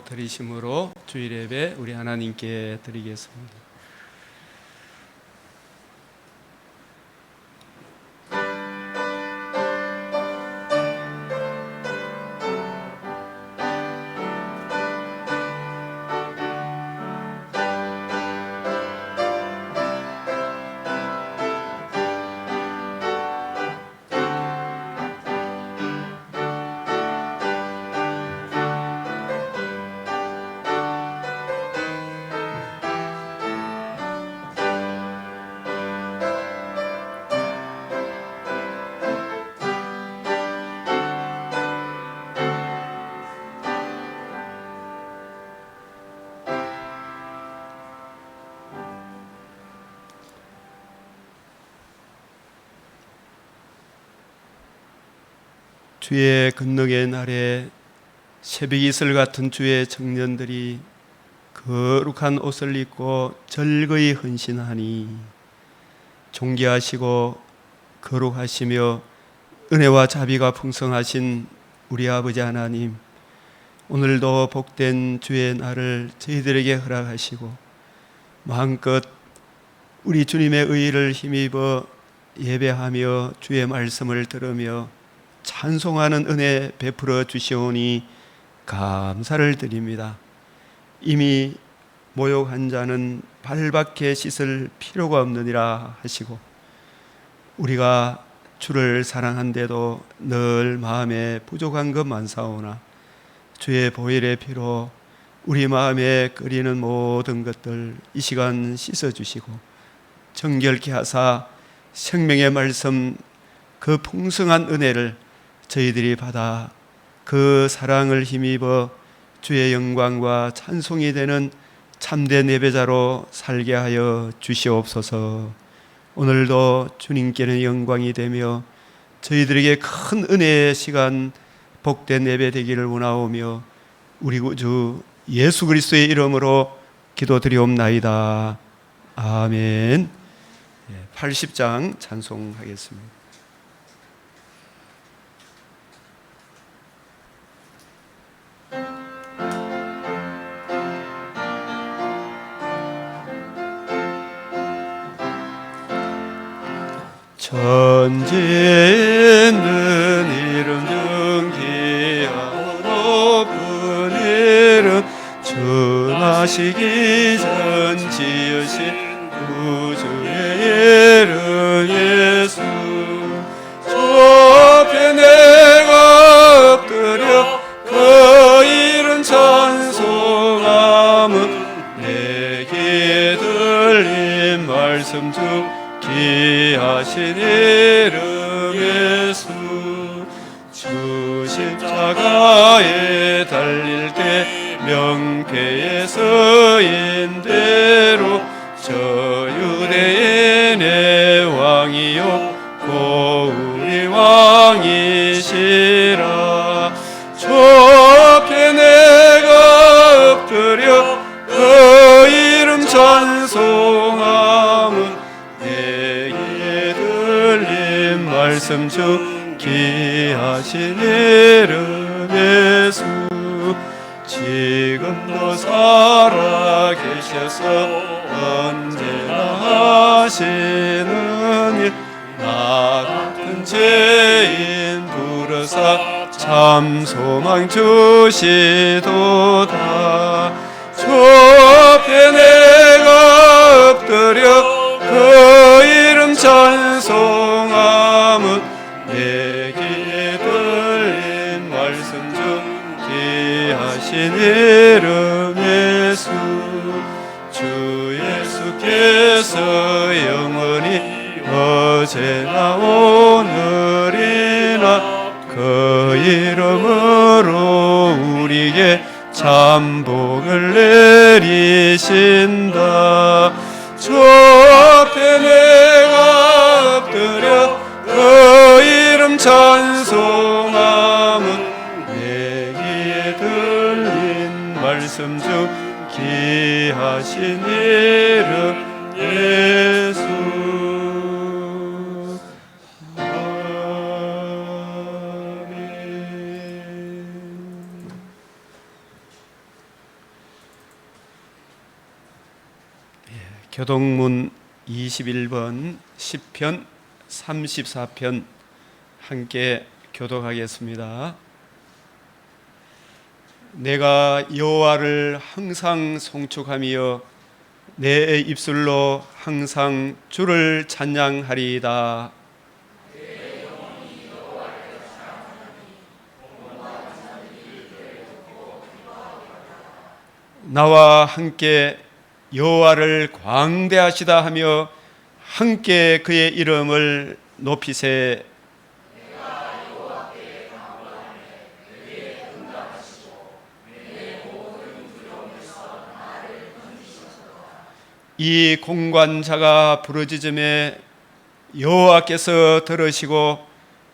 드리심으로 주일 예배 우리 하나님께 드리겠습니다. 주의 건너의 날에 새벽 이슬 같은 주의 청년들이 거룩한 옷을 입고 절거히 헌신하니 존귀하시고 거룩하시며 은혜와 자비가 풍성하신 우리 아버지 하나님, 오늘도 복된 주의 날을 저희들에게 허락하시고 마음껏 우리 주님의 의의를 힘입어 예배하며 주의 말씀을 들으며 찬송하는 은혜 베풀어 주시오니 감사를 드립니다. 이미 모욕한 자는 발밖에 씻을 필요가 없느니라 하시고, 우리가 주를 사랑한데도 늘 마음에 부족한 것 많사오나 주의 보혈의 피로 우리 마음에 끓이는 모든 것들 이 시간 씻어주시고 정결케 하사 생명의 말씀 그 풍성한 은혜를 저희들이 받아 그 사랑을 힘입어 주의 영광과 찬송이 되는 참된 예배자로 살게 하여 주시옵소서. 오늘도 주님께는 영광이 되며 저희들에게 큰 은혜의 시간, 복된 예배 되기를 원하오며 우리 구주 예수 그리스도의 이름으로 기도드리옵나이다. 아멘. 80장 찬송하겠습니다. 천지에 있는 이름 중 귀하고 높은 이름, 전하시기 전 지으신 구주의 이름 예수. 저 앞에 내가 엎드려 그 이름 찬송함은 내 귀에 들린 말씀 중 귀하신 이름 예수. 주 십자가에 달릴 때 명패에 서인 대로 저 유대인의 왕이요 고 우리 왕이시라. 저 앞에 내가 엎드려 그 이름 찬송함은 말씀 중 귀하신 이름 예수. 지금도 살아계셔서 언제나 하시는 일, 나 같은 죄인 부르사 참 소망 주시도다. 주 앞에 내가 엎드려 그 이름 찬송함은 내 귀에 들린 말씀 중 귀하신 이름 예수. 주 예수께서 영원히 어제나 오늘이나 그 이름으로 우리에게 참 복을 내리신다. 주 앞에 내가 엎드려 그 이름 찬송함은 내 귀에 들린 말씀 중 귀하신 이름 예수. 아멘. 교동문 21번 10편 34편 함께 교독하겠습니다. 내가 여호와를 항상 송축하며 내 입술로 항상 주를 찬양하리이다. 나와 함께 여호와를 광대하시다 하며 함께 그의 이름을 높이세. 이 공관자가 부르짖음에 여호와께서 들으시고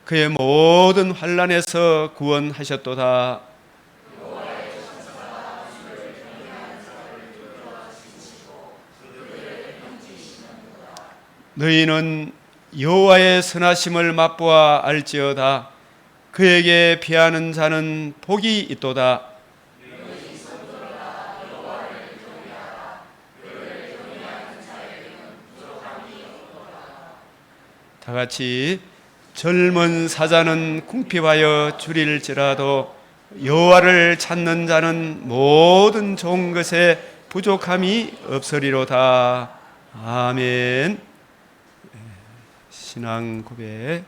그의 모든 환난에서 구원하셨도다. 너희는 여호와의 선하심을 맛보아 알지어다. 그에게 피하는 자는 복이 있도다. 다 같이 젊은 사자는 궁핍하여 줄일지라도 여호와를 찾는 자는 모든 좋은 것에 부족함이 없으리로다. 아멘. 신앙 고백,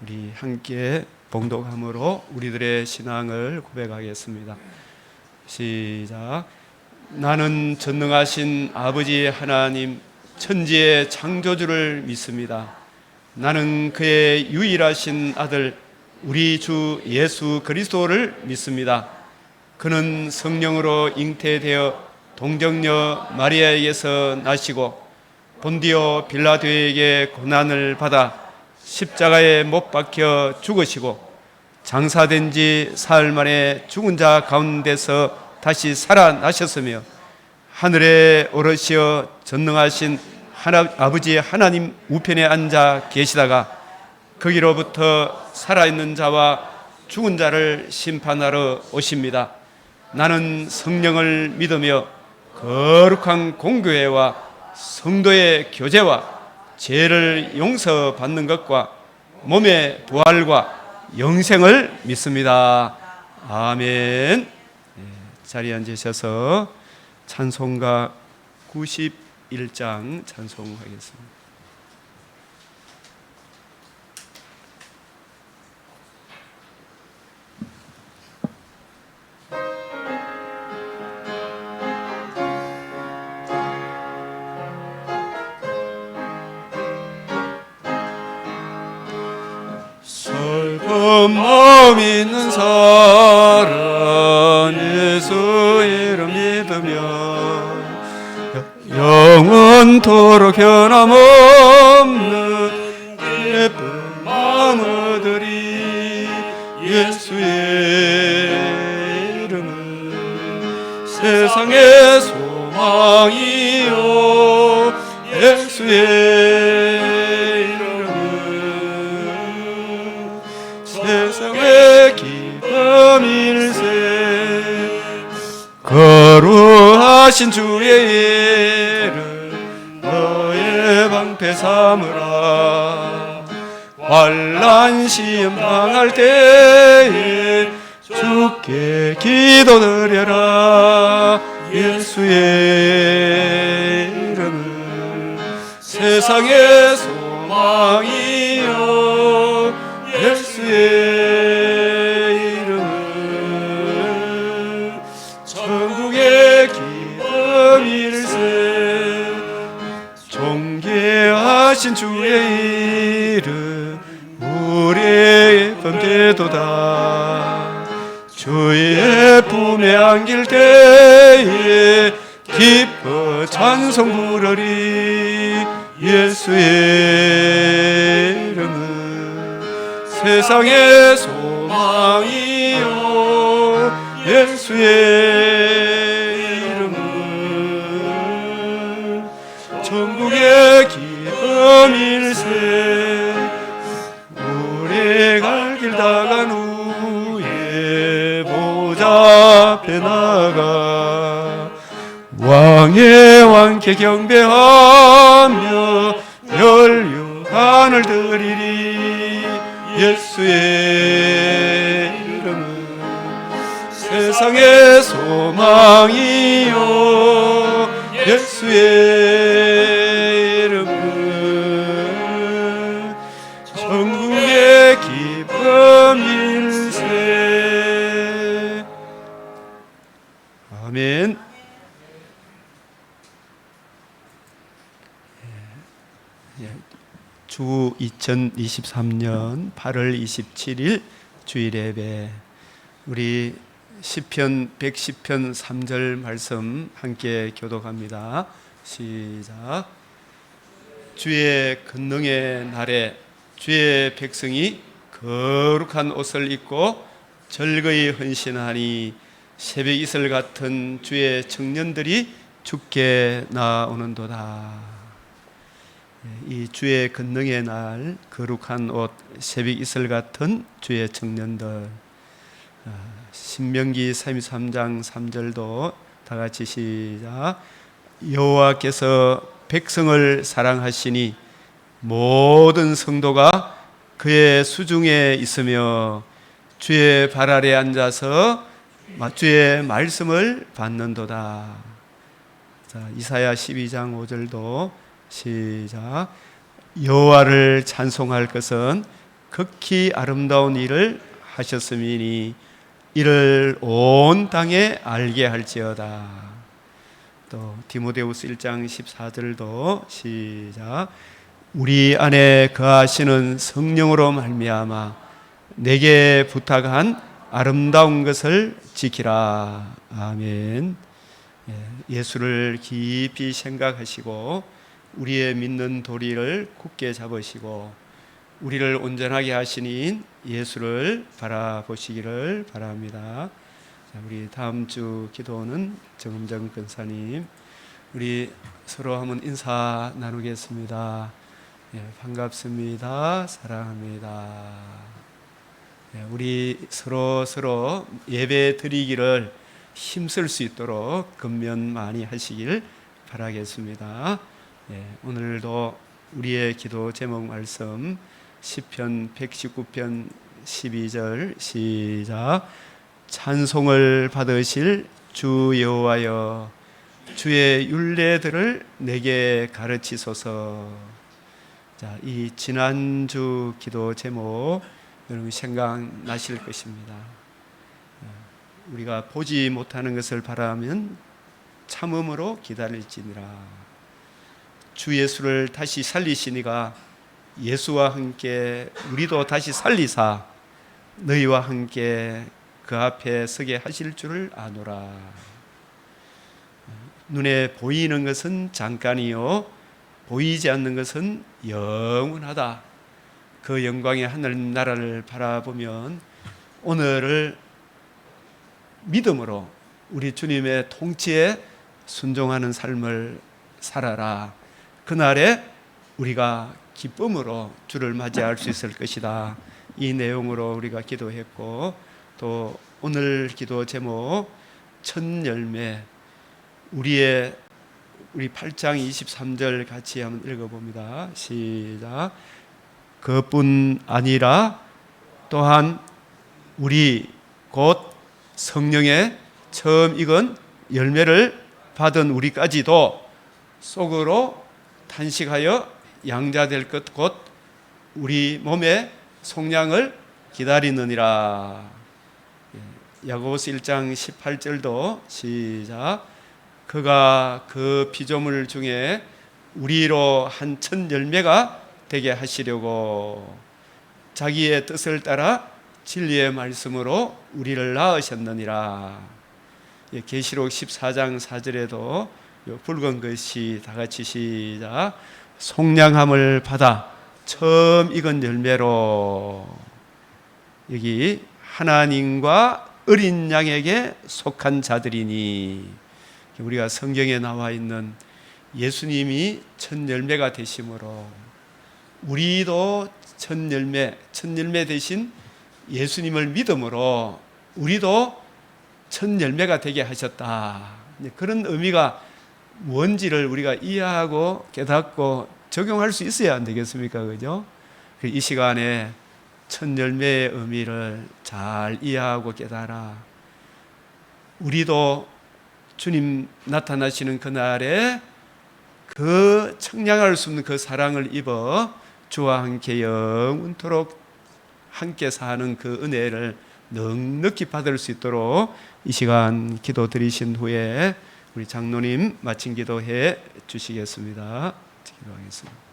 우리 함께 봉독함으로 우리들의 신앙을 고백하겠습니다. 시작. 나는 전능하신 아버지 하나님 천지의 창조주를 믿습니다. 나는 그의 유일하신 아들 우리 주 예수 그리스도를 믿습니다. 그는 성령으로 잉태되어 동정녀 마리아에게서 나시고 본디오 빌라도에게 고난을 받아 십자가에 못 박혀 죽으시고 장사된 지 사흘 만에 죽은 자 가운데서 다시 살아나셨으며 하늘에 오르시어 전능하신 아버지 하나님 우편에 앉아 계시다가 거기로부터 살아있는 자와 죽은 자를 심판하러 오십니다. 나는 성령을 믿으며 거룩한 공교회와 성도의 교제와 죄를 용서받는 것과 몸의 부활과 영생을 믿습니다. 아멘. 자리에 앉으셔서 찬송가 91장 찬송하겠습니다. 마음 있는 사람 예수 이름 믿으며 영원토록 변함없는 예쁜 마음 얻으리. 예수의 이름은 세상의 소망이요 예수의 세상의 기쁨일세. 거룩하신 주의 이름 너의 방패 삼으라. 환난 시험 당할 때에 주께 기도드려라. 예수의 이름은 세상의 소망이요 예수의 이름은 천국의 기쁨일세. 존귀하신 주의 이름 우리의 번제도다. 주의 품에 안길 때에 기뻐 찬송 부르리. 예수의 이름은 세상의 소망이요 예수의 이름은 천국의 기쁨일세. 우리 갈 길 다간 후에 보좌 앞에 나가 왕의 왕께 경배하며 멸류관을 드리리. 예수의 이름은 세상의 소망이요 예수의 이름은 천국의 기쁨일세. 아멘. 주 2023년 8월 27일 주일 예배, 우리 시편 110편 3절 말씀 함께 교독합니다. 시작. 주의 권능의 날에 주의 백성이 거룩한 옷을 입고 절거히 헌신하니 새벽 이슬 같은 주의 청년들이 주께 나오는도다. 이 주의 권능의 날, 거룩한 옷, 새벽 이슬 같은 주의 청년들. 신명기 33장 3절도 다 같이 시작. 여호와께서 백성을 사랑하시니 모든 성도가 그의 수중에 있으며 주의 발 아래 앉아서 주의 말씀을 받는도다. 자, 이사야 12장 5절도 시작. 여호와를 찬송할 것은 극히 아름다운 일을 하셨음이니 이를 온 땅에 알게 할지어다. 또 디모데후서 1장 14절도 시작. 우리 안에 거하시는 성령으로 말미암아 내게 부탁한 아름다운 것을 지키라. 아멘. 예수를 깊이 생각하시고 우리의 믿는 도리를 굳게 잡으시고 우리를 온전하게 하시는 예수를 바라보시기를 바랍니다. 자, 우리 다음 주 기도는 정음정 권사님, 우리 서로 한번 인사 나누겠습니다. 반갑습니다. 사랑합니다. 우리 서로 예배 드리기를 힘쓸 수 있도록 근면 많이 하시길 바라겠습니다. 오늘도 우리의 기도 제목 말씀 시편 119편 12절 시작. 찬송을 받으실 주 여호와여 주의 율례들을 내게 가르치소서. 자, 이 지난주 기도 제목 여러분 생각나실 것입니다. 우리가 보지 못하는 것을 바라면 참음으로 기다릴지니라. 주 예수를 다시 살리시니가 예수와 함께 우리도 다시 살리사 너희와 함께 그 앞에 서게 하실 줄을 아노라. 눈에 보이는 것은 잠깐이요 보이지 않는 것은 영원하다. 그 영광의 하늘나라를 바라보면 오늘을 믿음으로 우리 주님의 통치에 순종하는 삶을 살아라. 그날에 우리가 기쁨으로 주를 맞이할 수 있을 것이다. 이 내용으로 우리가 기도했고, 또 오늘 기도 제목 첫 열매, 우리 8장 23절 같이 한번 읽어봅니다. 시작. 그뿐 아니라 또한 우리 곧 성령의 처음 익은 열매를 받은 우리까지도 속으로 탄식하여 양자될 것 곧 우리 몸의 속량을 기다리느니라. 야고보서 1장 18절도 시작. 그가 그 피조물 중에 우리로 한 첫 열매가 되게 하시려고 자기의 뜻을 따라 진리의 말씀으로 우리를 낳으셨느니라. 계시록 14장 4절에도 붉은 글씨 다 같이 시작. 속량함을 받아 처음 익은 열매로. 여기 하나님과 어린 양에게 속한 자들이니, 우리가 성경에 나와 있는 예수님이 첫 열매가 되심으로 우리도 첫 열매 되신 예수님을 믿음으로 우리도 첫 열매가 되게 하셨다. 그런 의미가 뭔지를 우리가 이해하고 깨닫고 적용할 수 있어야 안 되겠습니까? 그죠? 이 시간에 첫 열매의 의미를 잘 이해하고 깨달아 우리도 주님 나타나시는 그날에 그 청량할 수 없는 그 사랑을 입어 주와 함께 영원토록 함께 사는 그 은혜를 넉넉히 받을 수 있도록 이 시간 기도 드리신 후에 우리 장로님 마친 기도해 주시겠습니다. 기도하겠습니다.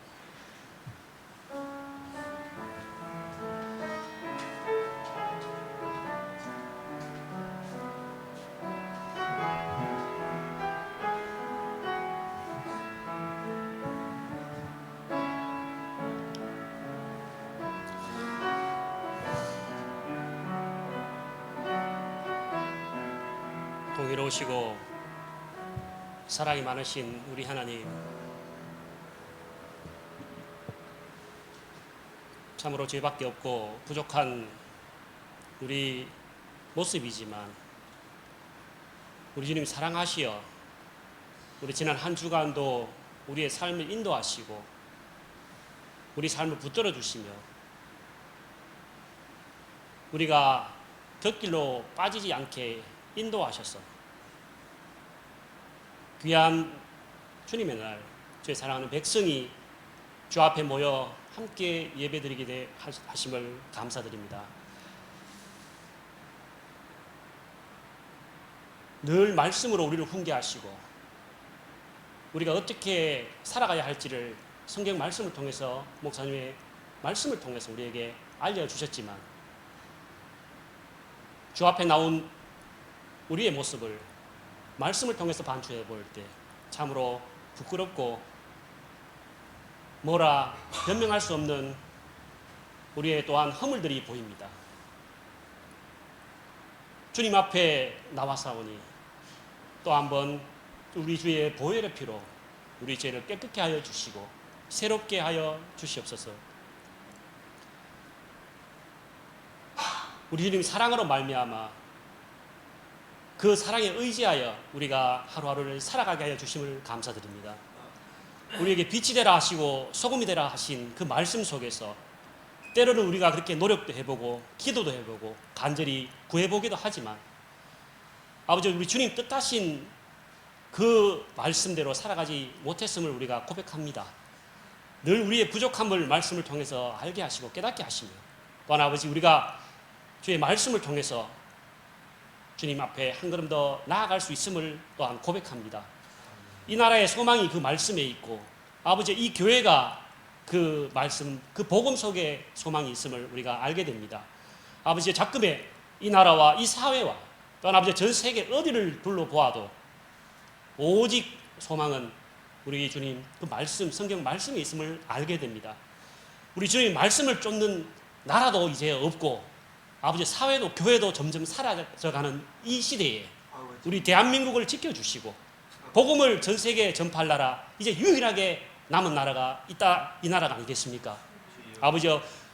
공의로우시고 사랑이 많으신 우리 하나님, 참으로 죄밖에 없고 부족한 우리 모습이지만 우리 주님 사랑하시어 우리 지난 한 주간도 우리의 삶을 인도하시고 우리 삶을 붙들어 주시며 우리가 곁길로 빠지지 않게 인도하셔서 귀한 주님의 날 주의 사랑하는 백성이 주 앞에 모여 함께 예배드리게 하심을 감사드립니다. 늘 말씀으로 우리를 훈계하시고 우리가 어떻게 살아가야 할지를 성경 말씀을 통해서 목사님의 말씀을 통해서 우리에게 알려주셨지만 주 앞에 나온 우리의 모습을 말씀을 통해서 반추해 볼 때 참으로 부끄럽고 뭐라 변명할 수 없는 우리의 또한 허물들이 보입니다. 주님 앞에 나와사오니 또 한번 우리 주의 보혈의 피로 우리 죄를 깨끗게 하여 주시고 새롭게 하여 주시옵소서. 우리 주님 사랑으로 말미암아 그 사랑에 의지하여 우리가 하루하루를 살아가게 하여 주심을 감사드립니다. 우리에게 빛이 되라 하시고 소금이 되라 하신 그 말씀 속에서 때로는 우리가 그렇게 노력도 해보고 기도도 해보고 간절히 구해보기도 하지만 아버지 우리 주님 뜻하신 그 말씀대로 살아가지 못했음을 우리가 고백합니다. 늘 우리의 부족함을 말씀을 통해서 알게 하시고 깨닫게 하시며 또한 아버지 우리가 주의 말씀을 통해서 주님 앞에 한 걸음 더 나아갈 수 있음을 또한 고백합니다. 이 나라의 소망이 그 말씀에 있고 아버지 이 교회가 그 말씀 그 복음 속에 소망이 있음을 우리가 알게 됩니다. 아버지 자금의 이 나라와 이 사회와 또한 아버지 전 세계 어디를 둘러보아도 오직 소망은 우리 주님 그 말씀 성경 말씀에 있음을 알게 됩니다. 우리 주님 말씀을 쫓는 나라도 이제 없고 아버지 사회도 교회도 점점 사라져가는 이 시대에 우리 대한민국을 지켜주시고 복음을 전 세계에 전파할 나라 이제 유일하게 남은 나라가 있다 이 나라가 아니겠습니까? 아버지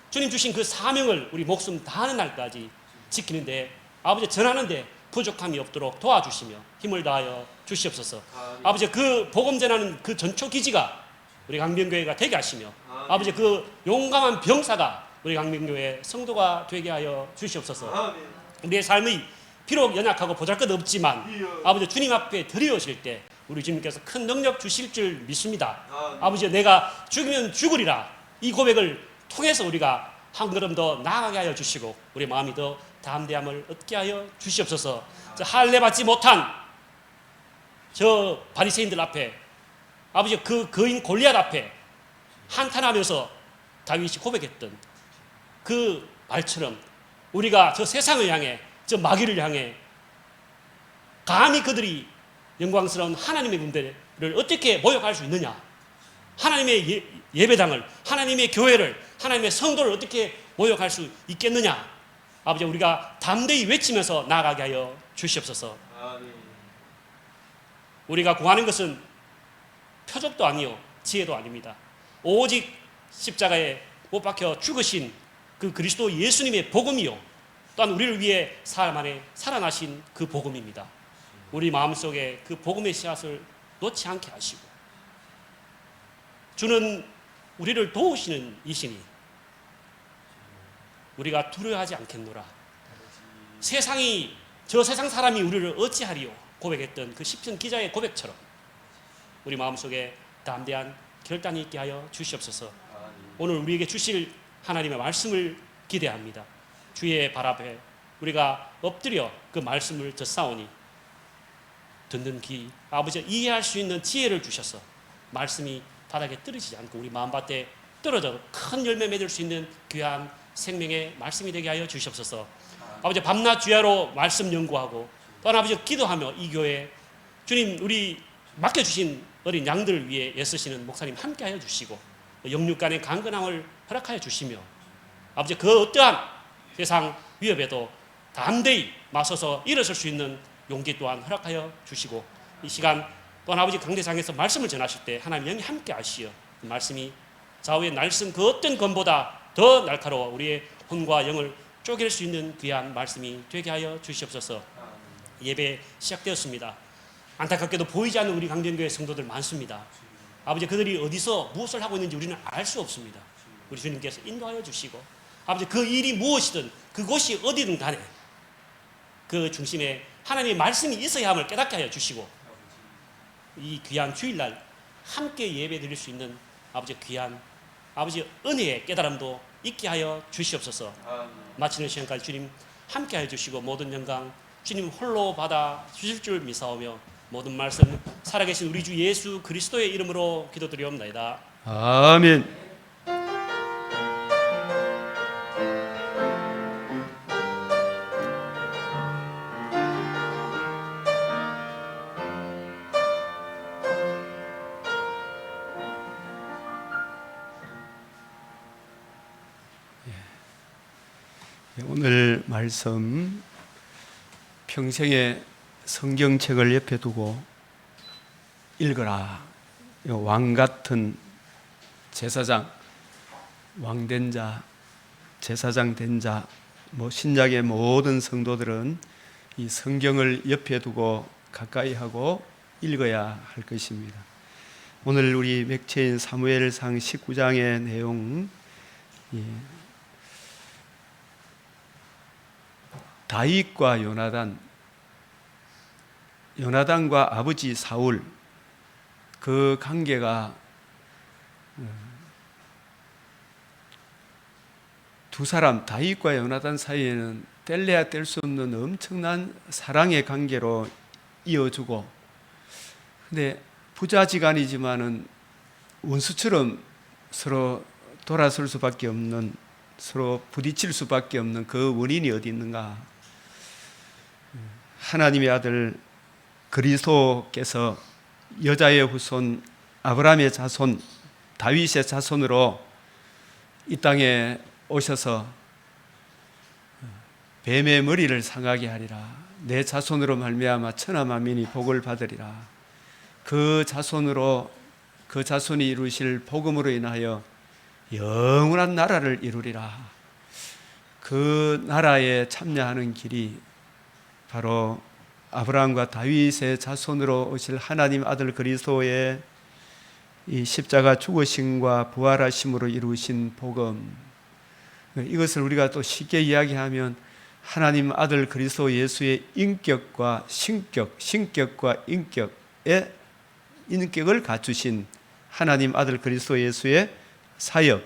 주님 주신 그 사명을 우리 목숨 다하는 날까지 지키는데 아버지 전하는데 부족함이 없도록 도와주시며 힘을 다하여 주시옵소서. 아버지 그 복음 전하는 그 전초 기지가 우리 강변교회가 되게 하시며 아버지 그 용감한 병사가 우리 강명교회 성도가 되게 하여 주시옵소서. 우리의 삶이 비록 연약하고 보잘것없지만 아버지 주님 앞에 드려오실 때 우리 주님께서 큰 능력 주실 줄 믿습니다. 아버지 내가 죽으면 죽으리라 이 고백을 통해서 우리가 한 걸음 더 나아가게 하여 주시고 우리 마음이 더 담대함을 얻게 하여 주시옵소서. 할례 받지 못한 저 바리새인들 앞에 아버지 그 거인 골리앗 앞에 한탄하면서 다윗이 고백했던 그 말처럼 우리가 저 세상을 향해 저 마귀를 향해 감히 그들이 영광스러운 하나님의 군대를 어떻게 모욕할 수 있느냐, 하나님의 예배당을 하나님의 교회를 하나님의 성도를 어떻게 모욕할 수 있겠느냐. 아버지 우리가 담대히 외치면서 나아가게 하여 주시옵소서. 우리가 구하는 것은 표적도 아니요 지혜도 아닙니다. 오직 십자가에 못 박혀 죽으신 그 그리스도 예수님의 복음이요 또한 우리를 위해 사흘 만에 살아나신 그 복음입니다. 우리 마음속에 그 복음의 씨앗을 놓지 않게 하시고, 주는 우리를 도우시는 이시니 우리가 두려워하지 않겠노라. 저 세상 사람이 우리를 어찌하리요 고백했던 그 시편 기자의 고백처럼 우리 마음속에 담대한 결단이 있게 하여 주시옵소서. 오늘 우리에게 주실 하나님의 말씀을 기대합니다. 주의 발 앞에 우리가 엎드려 그 말씀을 듣사오니 듣는 귀, 아버지 이해할 수 있는 지혜를 주셔서 말씀이 바닥에 떨어지지 않고 우리 마음밭에 떨어져 큰 열매 맺을 수 있는 귀한 생명의 말씀이 되게 하여 주시옵소서. 아버지 밤낮 주야로 말씀 연구하고 또 아버지 기도하며 이 교회 주님 우리 맡겨주신 어린 양들을 위해 애쓰시는 목사님 함께 하여 주시고 영육간의 강건함을 허락하여 주시며 아버지 그 어떠한 세상 위협에도 담대히 맞서서 일어설 수 있는 용기 또한 허락하여 주시고 이 시간 또한 아버지 강대상에서 말씀을 전하실 때 하나님 영이 함께 하시어 그 말씀이 좌우의 날선 그 어떤 검보다 더 날카로워 우리의 혼과 영을 쪼갤 수 있는 귀한 말씀이 되게 하여 주시옵소서. 예배 시작되었습니다. 안타깝게도 보이지 않는 우리 강변교회 성도들 많습니다. 아버지 그들이 어디서 무엇을 하고 있는지 우리는 알 수 없습니다. 우리 주님께서 인도하여 주시고 아버지 그 일이 무엇이든 그곳이 어디든 간에 그 중심에 하나님의 말씀이 있어야 함을 깨닫게 하여 주시고 이 귀한 주일날 함께 예배 드릴 수 있는 아버지 귀한 아버지 은혜의 깨달음도 있게 하여 주시옵소서. 마치는 시간까지 주님 함께 하여 주시고 모든 영광 주님 홀로 받아 주실 줄 믿사오며 모든 말씀 살아계신 우리 주 예수 그리스도의 이름으로 기도드리옵나이다. 아멘. 오늘 말씀 평생에 성경책을 옆에 두고 읽어라. 왕 같은 제사장, 왕된 자, 제사장 된 자, 신약의 모든 성도들은 이 성경을 옆에 두고 가까이 하고 읽어야 할 것입니다. 오늘 우리 맥체인 사무엘상 19장의 내용, 다윗과 요나단과 아버지 사울 그 관계가 두 사람 다윗과 요나단 사이에는 뗄래야 뗄 수 없는 엄청난 사랑의 관계로 이어주고 근데 부자지간이지만은 원수처럼 서로 돌아설 수밖에 없는 서로 부딪힐 수밖에 없는 그 원인이 어디 있는가? 하나님의 아들 그리스도께서 여자의 후손 아브라함의 자손 다윗의 자손으로 이 땅에 오셔서 뱀의 머리를 상하게 하리라. 내 자손으로 말미암아 천하 만민이 복을 받으리라. 그 자손으로 그 자손이 이루실 복음으로 인하여 영원한 나라를 이루리라. 그 나라에 참여하는 길이 바로 아브라함과 다윗의 자손으로 오실 하나님 아들 그리스도의 이 십자가 죽으심과 부활하심으로 이루신 복음, 이것을 우리가 또 쉽게 이야기하면 하나님 아들 그리스도 예수의 인격과 신격과 인격의 인격을 갖추신 하나님 아들 그리스도 예수의 사역,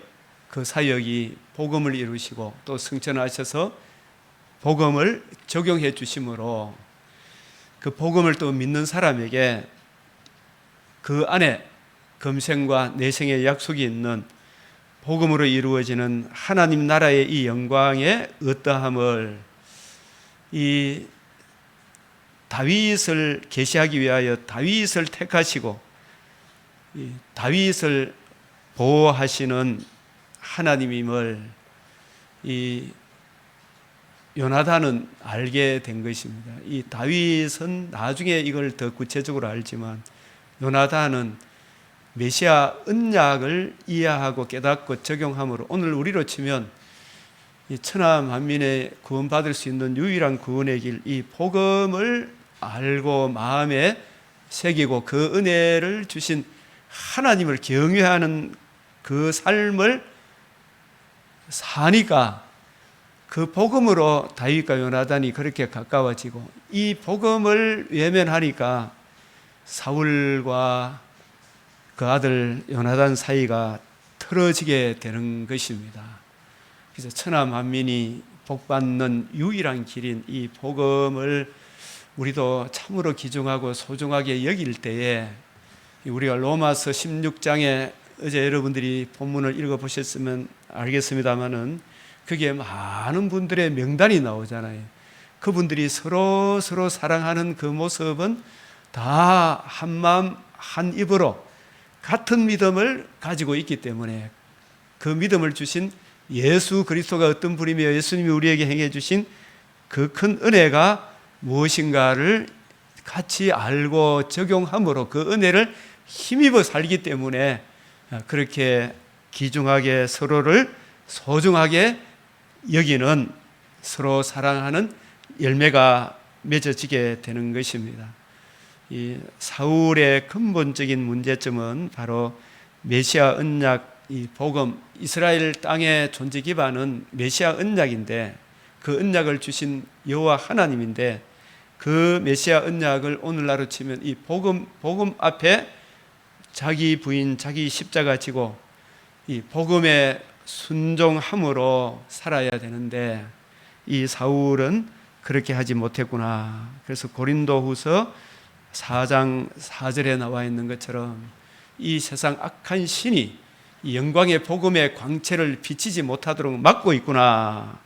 그 사역이 복음을 이루시고 또 승천하셔서 복음을 적용해 주심으로 그 복음을 또 믿는 사람에게 그 안에 금생과 내생의 약속이 있는 복음으로 이루어지는 하나님 나라의 이 영광의 어떠함을 이 다윗을 계시하기 위하여 다윗을 택하시고 이 다윗을 보호하시는 하나님임을 이 요나단은 알게 된 것입니다. 이 다윗은 나중에 이걸 더 구체적으로 알지만 요나단은 메시아 언약을 이해하고 깨닫고 적용함으로 오늘 우리로 치면 이 천하 만민의 구원받을 수 있는 유일한 구원의 길, 이 복음을 알고 마음에 새기고 그 은혜를 주신 하나님을 경외하는 그 삶을 사니까 그 복음으로 다윗과 요나단이 그렇게 가까워지고, 이 복음을 외면하니까 사울과 그 아들 요나단 사이가 틀어지게 되는 것입니다. 그래서 천하 만민이 복받는 유일한 길인 이 복음을 우리도 참으로 귀중하고 소중하게 여길 때에, 우리가 로마서 16장에 어제 여러분들이 본문을 읽어보셨으면 알겠습니다마는 거기에 많은 분들의 명단이 나오잖아요. 그분들이 서로 사랑하는 그 모습은 다 한마음 한입으로 같은 믿음을 가지고 있기 때문에, 그 믿음을 주신 예수 그리스도가 어떤 분이며 예수님이 우리에게 행해 주신 그 큰 은혜가 무엇인가를 같이 알고 적용함으로 그 은혜를 힘입어 살기 때문에 그렇게 귀중하게 서로를 소중하게 여기는, 서로 사랑하는 열매가 맺어지게 되는 것입니다. 이 사울의 근본적인 문제점은 바로 메시아 언약, 이 복음, 이스라엘 땅의 존재 기반은 메시아 언약인데, 그 언약을 주신 여호와 하나님인데, 그 메시아 언약을 오늘날로 치면 이 복음 앞에 자기 부인, 자기 십자가 지고 이 복음에 순종함으로 살아야 되는데, 이 사울은 그렇게 하지 못했구나. 그래서 고린도후서 4장 4절에 나와 있는 것처럼 이 세상 악한 신이 이 영광의 복음의 광채를 비치지 못하도록 막고 있구나.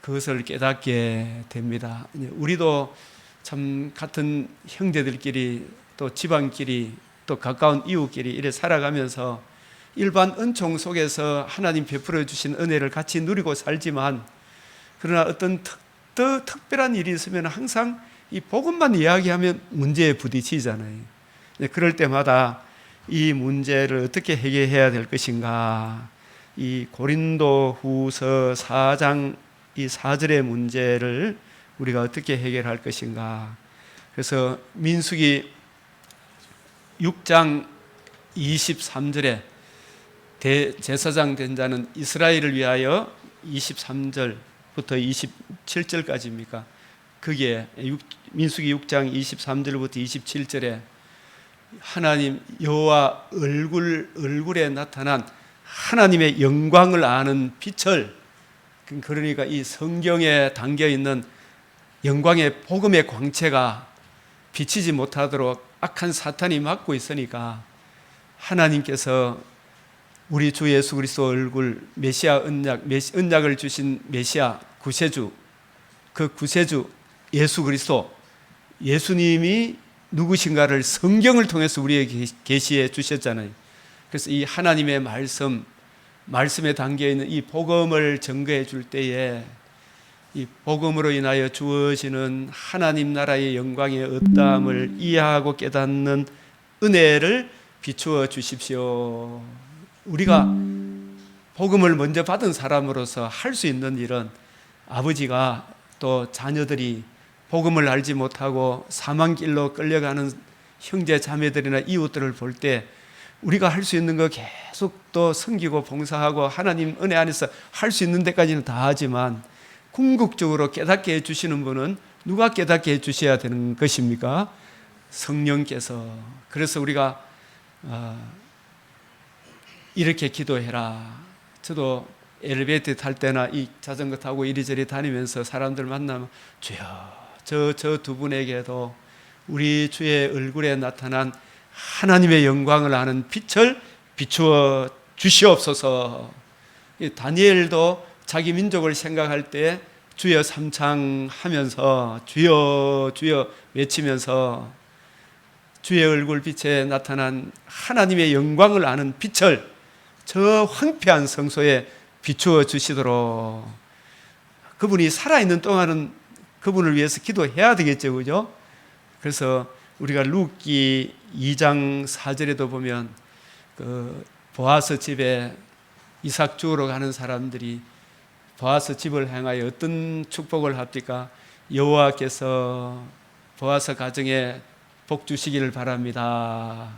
그것을 깨닫게 됩니다. 우리도 참 같은 형제들끼리 또 집안끼리 또 가까운 이웃끼리 이래 살아가면서 일반 은총 속에서 하나님 베풀어 주신 은혜를 같이 누리고 살지만, 그러나 어떤 특별한 일이 있으면 항상 이 복음만 이야기하면 문제에 부딪히잖아요. 그럴 때마다 이 문제를 어떻게 해결해야 될 것인가, 이 고린도후서 4장 이 4절의 문제를 우리가 어떻게 해결할 것인가. 그래서 민수기 6장 23절에 대제사장 된 자는 이스라엘을 위하여 23절부터 27절까지입니까? 그게 민수기 6장 23절부터 27절에 하나님 여호와 얼굴에 나타난 하나님의 영광을 아는 빛을, 그러니까 이 성경에 담겨 있는 영광의 복음의 광채가 비치지 못하도록 악한 사탄이 막고 있으니까, 하나님께서 우리 주 예수 그리스도 얼굴 메시아 언약을 주신 메시아 구세주, 그 구세주 예수 그리스도, 예수님이 누구신가를 성경을 통해서 우리에게 계시해 주셨잖아요. 그래서 이 하나님의 말씀에 담겨 있는 이 복음을 증거해 줄 때에 이 복음으로 인하여 주어지는 하나님 나라의 영광의 어떠함을 이해하고 깨닫는 은혜를 비추어 주십시오. 우리가 복음을 먼저 받은 사람으로서 할 수 있는 일은, 아버지가 또 자녀들이 복음을 알지 못하고 사망길로 끌려가는 형제 자매들이나 이웃들을 볼 때 우리가 할 수 있는 거 계속 또 섬기고 봉사하고 하나님 은혜 안에서 할 수 있는 데까지는 다 하지만, 궁극적으로 깨닫게 해주시는 분은 누가 깨닫게 해주셔야 되는 것입니까? 성령께서. 그래서 우리가 이렇게 기도해라. 저도 엘리베이터 탈 때나 이 자전거 타고 이리저리 다니면서 사람들 만나면 주여 저 두 분에게도 우리 주의 얼굴에 나타난 하나님의 영광을 아는 빛을 비추어 주시옵소서. 다니엘도 자기 민족을 생각할 때 주여 삼창하면서 주여 주여 외치면서 주의 얼굴 빛에 나타난 하나님의 영광을 아는 빛을 저 황폐한 성소에 비추어 주시도록, 그분이 살아있는 동안은 그분을 위해서 기도해야 되겠죠, 그죠? 그래서 우리가 룻기 2장 4절에도 보면 그 보아스 집에 이삭 주우러 가는 사람들이 보아스 집을 향하여 어떤 축복을 합니까? 여호와께서 보아스 가정에 복 주시기를 바랍니다.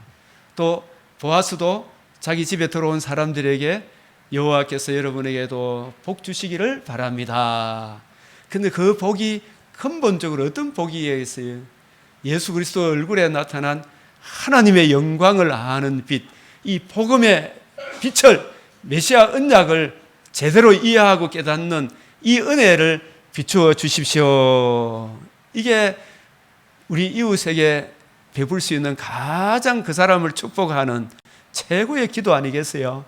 또 보아스도 자기 집에 들어온 사람들에게 여호와께서 여러분에게도 복 주시기를 바랍니다. 근데 그 복이 근본적으로 어떤 복이겠어요? 예수 그리스도 얼굴에 나타난 하나님의 영광을 아는 빛, 이 복음의 빛을, 메시아 언약을 제대로 이해하고 깨닫는 이 은혜를 비추어 주십시오. 이게 우리 이웃에게 베풀 수 있는 가장 그 사람을 축복하는 최고의 기도 아니겠어요?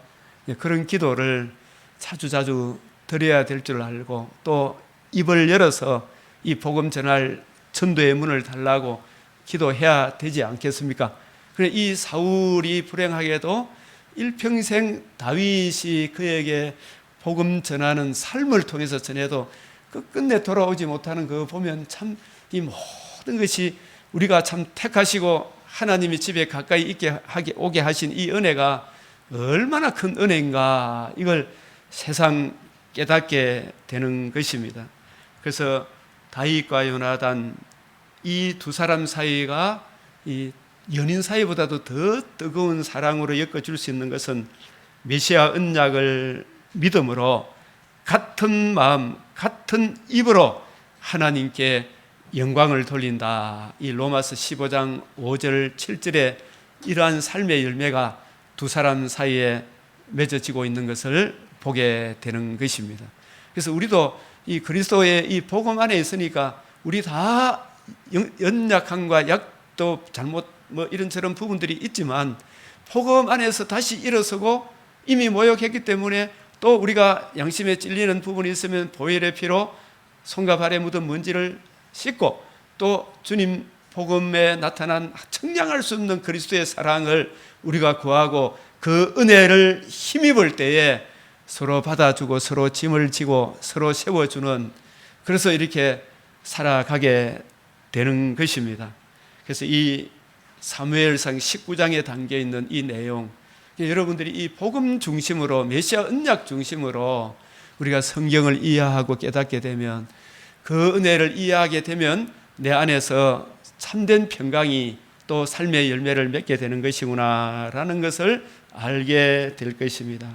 그런 기도를 자주자주 드려야 될 줄 알고, 또 입을 열어서 이 복음 전할 전도의 문을 달라고 기도해야 되지 않겠습니까? 그래, 이 사울이 불행하게도 일평생 다윗이 그에게 복음 전하는 삶을 통해서 전해도 끝끝내 돌아오지 못하는 거 보면 참 이 모든 것이 우리가 참 택하시고 하나님의 집에 가까이 오게 하신 이 은혜가 얼마나 큰 은혜인가, 이걸 세상 깨닫게 되는 것입니다. 그래서 다윗과 요나단, 이 두 사람 사이가 이 연인 사이보다도 더 뜨거운 사랑으로 엮어줄 수 있는 것은 메시아 언약을 믿음으로 같은 마음, 같은 입으로 하나님께 영광을 돌린다. 이 로마서 15장 5절 7절에 이러한 삶의 열매가 두 사람 사이에 맺어지고 있는 것을 보게 되는 것입니다. 그래서 우리도 이 그리스도의 이 복음 안에 있으니까 우리 다 연약함과 약도 잘못 이런저런 부분들이 있지만 복음 안에서 다시 일어서고 이미 모욕했기 때문에 또 우리가 양심에 찔리는 부분이 있으면 보혈의 피로 손과 발에 묻은 먼지를 씻고, 또 주님 복음에 나타난 청량할 수 없는 그리스도의 사랑을 우리가 구하고 그 은혜를 힘입을 때에 서로 받아주고 서로 짐을 지고 서로 세워주는, 그래서 이렇게 살아가게 되는 것입니다. 그래서 이 사무엘상 19장에 담겨 있는 이 내용, 여러분들이 이 복음 중심으로, 메시아 언약 중심으로 우리가 성경을 이해하고 깨닫게 되면, 그 은혜를 이해하게 되면 내 안에서 참된 평강이 또 삶의 열매를 맺게 되는 것이구나라는 것을 알게 될 것입니다.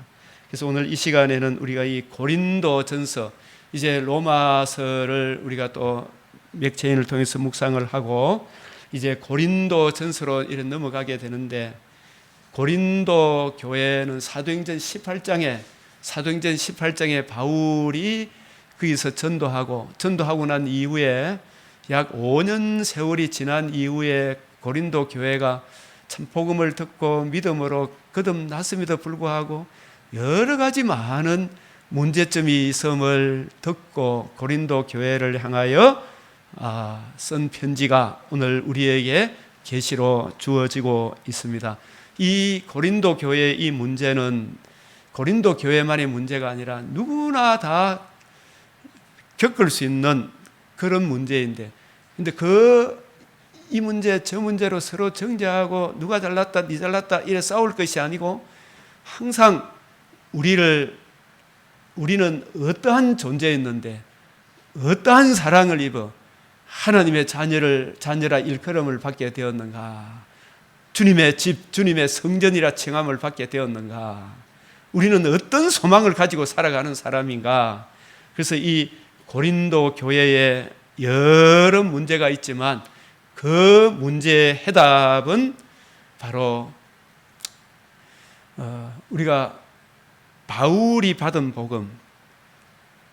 그래서 오늘 이 시간에는 우리가 이 고린도전서, 이제 로마서를 우리가 또 맥체인을 통해서 묵상을 하고 이제 고린도전서로 이렇게 넘어가게 되는데, 고린도 교회는 사도행전 18장에 바울이 거기서 전도하고 난 이후에 약 5년 세월이 지난 이후에 고린도 교회가 참 복음을 듣고 믿음으로 거듭났음에도 불구하고 여러 가지 많은 문제점이 있음을 듣고 고린도 교회를 향하여 쓴 편지가 오늘 우리에게 계시로 주어지고 있습니다. 이 고린도 교회의 이 문제는 고린도 교회만의 문제가 아니라 누구나 다 겪을 수 있는 그런 문제인데, 근데 이 문제 저 문제로 서로 정죄하고 누가 잘났다 니 잘났다 이래 싸울 것이 아니고, 항상 우리는 어떠한 존재였는데 어떠한 사랑을 입어 하나님의 자녀라 일컬음을 받게 되었는가, 주님의 집, 주님의 성전이라 칭함을 받게 되었는가, 우리는 어떤 소망을 가지고 살아가는 사람인가. 그래서 이 고린도 교회에 여러 문제가 있지만 그 문제의 해답은 바로 우리가 바울이 받은 복음,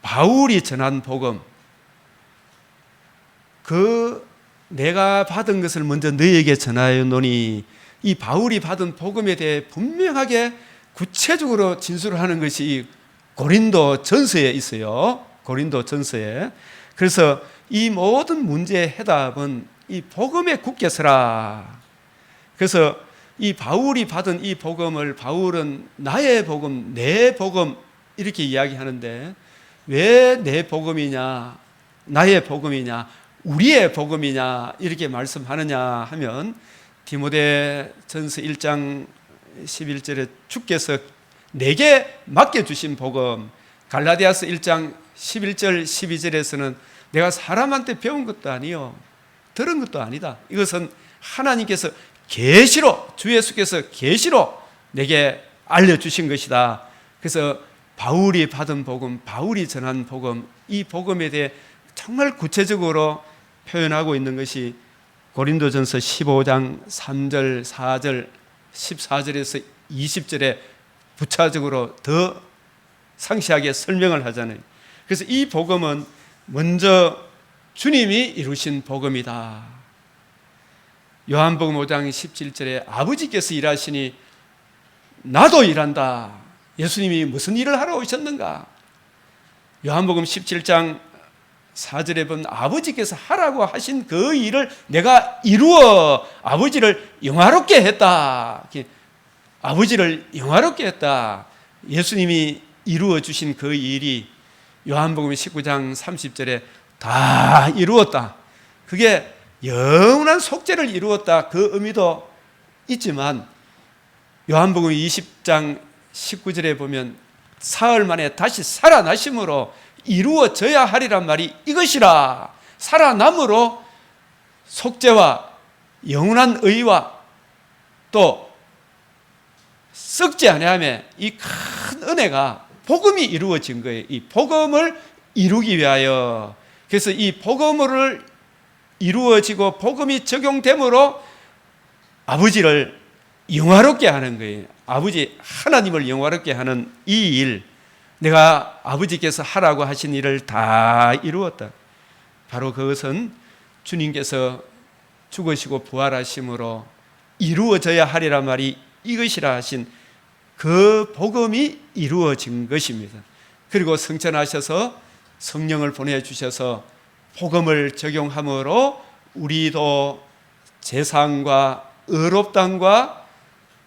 바울이 전한 복음, 내가 받은 것을 먼저 너희에게 전하였노니, 이 바울이 받은 복음에 대해 분명하게 구체적으로 진술을 하는 것이 고린도 전서에 있어요. 고린도 전서에. 그래서 이 모든 문제의 해답은 이 복음에 굳게 서라. 그래서 이 바울이 받은 이 복음을 바울은 나의 복음, 내 복음 이렇게 이야기하는데, 왜 내 복음이냐, 나의 복음이냐, 우리의 복음이냐 이렇게 말씀하느냐 하면, 디모데전서 1장 11절에 주께서 내게 맡겨주신 복음, 갈라디아서 1장 11절 12절에서는 내가 사람한테 배운 것도 아니요 들은 것도 아니다, 이것은 하나님께서 계시로, 주 예수께서 계시로 내게 알려주신 것이다. 그래서 바울이 받은 복음, 바울이 전한 복음, 이 복음에 대해 정말 구체적으로 표현하고 있는 것이 고린도전서 15장 3절, 4절, 14절에서 20절에 부차적으로 더 상세하게 설명을 하잖아요. 그래서 이 복음은 먼저 주님이 이루신 복음이다. 요한복음 5장 17절에 아버지께서 일하시니 나도 일한다. 예수님이 무슨 일을 하러 오셨는가? 요한복음 17장 4절에 보면 아버지께서 하라고 하신 그 일을 내가 이루어 아버지를 영화롭게 했다. 아버지를 영화롭게 했다. 예수님이 이루어 주신 그 일이 요한복음 19장 30절에 다 이루었다. 그게 영원한 속죄를 이루었다. 그 의미도 있지만 요한복음 20장 19절에 보면 사흘 만에 다시 살아나심으로 이루어져야 하리란 말이 이것이라. 살아남으로 속죄와 영원한 의와 또 썩지 아니하며 이 큰 은혜가 복음이 이루어진 거예요. 이 복음을 이루기 위하여. 그래서 이 복음을 이루어지고 복음이 적용됨으로 아버지를 영화롭게 하는 거예요. 아버지 하나님을 영화롭게 하는 이 일, 내가 아버지께서 하라고 하신 일을 다 이루었다. 바로 그것은 주님께서 죽으시고 부활하심으로 이루어져야 하리라 말이 이것이라 하신 그 복음이 이루어진 것입니다. 그리고 성천하셔서 성령을 보내주셔서 복음을 적용함으로 우리도 제사함과 의롭다함과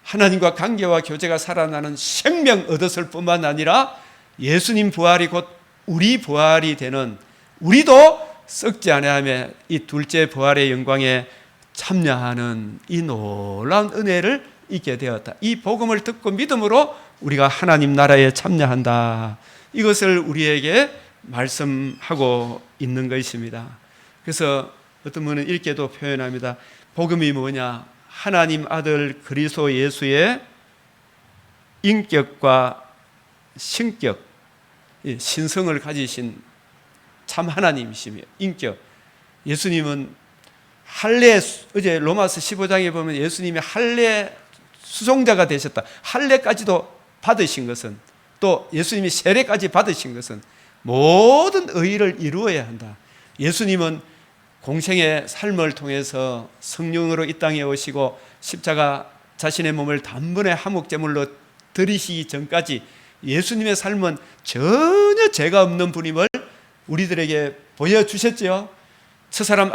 하나님과 관계와 교제가 살아나는 생명 얻었을 뿐만 아니라 예수님 부활이 곧 우리 부활이 되는, 우리도 썩지 아니하며 이 둘째 부활의 영광에 참여하는 이 놀라운 은혜를 있게 되었다. 이 복음을 듣고 믿음으로 우리가 하나님 나라에 참여한다. 이것을 우리에게 말씀하고 있는 것입니다. 그래서 어떤 분은 이렇게도 표현합니다. 복음이 뭐냐? 하나님 아들 그리스도 예수의 인격과 신격, 신성을 가지신 참 하나님이시며 인격. 예수님은 할례, 어제 로마서 15장에 보면 예수님이 할례 수종자가 되셨다. 할례까지도 받으신 것은, 또 예수님이 세례까지 받으신 것은 모든 의의를 이루어야 한다. 예수님은 공생의 삶을 통해서 성령으로 이 땅에 오시고 십자가 자신의 몸을 단번에 화목제물로 드리시기 전까지 예수님의 삶은 전혀 죄가 없는 분임을 우리들에게 보여주셨지요. 첫사람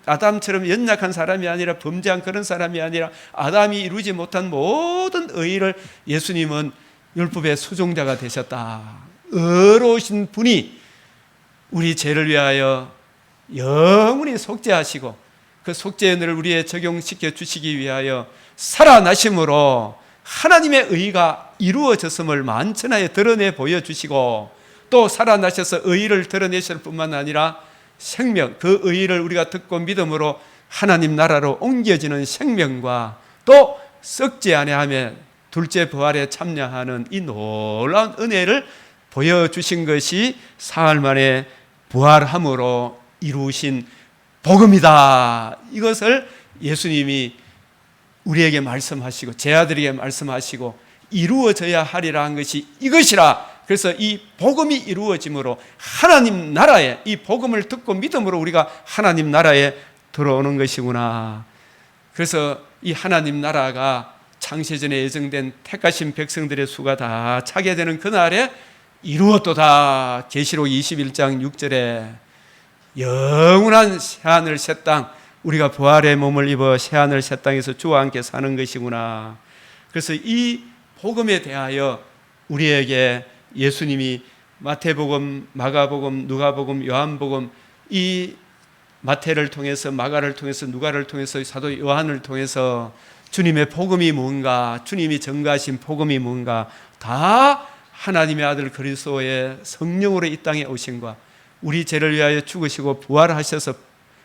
아담처럼 연약한 사람이 아니라 범죄한 그런 사람이 아니라 아담이 이루지 못한 모든 의의를 예수님은 율법의 수종자가 되셨다. 의로우신 분이 우리 죄를 위하여 영원히 속죄하시고 그 속죄의 은혜를 우리에 적용시켜 주시기 위하여 살아나심으로 하나님의 의의가 이루어졌음을 만천하에 드러내 보여주시고, 또 살아나셔서 의의를 드러내실 뿐만 아니라 생명, 그 의의를 우리가 듣고 믿음으로 하나님 나라로 옮겨지는 생명과 또 썩지 아니하며 둘째 부활에 참여하는 이 놀라운 은혜를 보여주신 것이 사흘 만에 부활함으로 이루신 복음이다. 이것을 예수님이 우리에게 말씀하시고 제 아들에게 말씀하시고 이루어져야 하리라 한 것이 이것이라. 그래서 이 복음이 이루어짐으로 하나님 나라에, 이 복음을 듣고 믿음으로 우리가 하나님 나라에 들어오는 것이구나. 그래서 이 하나님 나라가 창세전에 예정된 택하신 백성들의 수가 다 차게 되는 그날에 이루었도다. 계시록 21장 6절에 영원한 새하늘 새 땅, 우리가 부활의 몸을 입어 새하늘 새 땅에서 주와 함께 사는 것이구나. 그래서 이 복음에 대하여 우리에게 예수님이 마태복음, 마가복음, 누가복음, 요한복음, 이 마태를 통해서, 마가를 통해서, 누가를 통해서, 사도 요한을 통해서 주님의 복음이 뭔가, 주님이 전가하신 복음이 뭔가 다 하나님의 아들 그리스도의 성령으로 이 땅에 오신과 우리 죄를 위하여 죽으시고 부활하셔서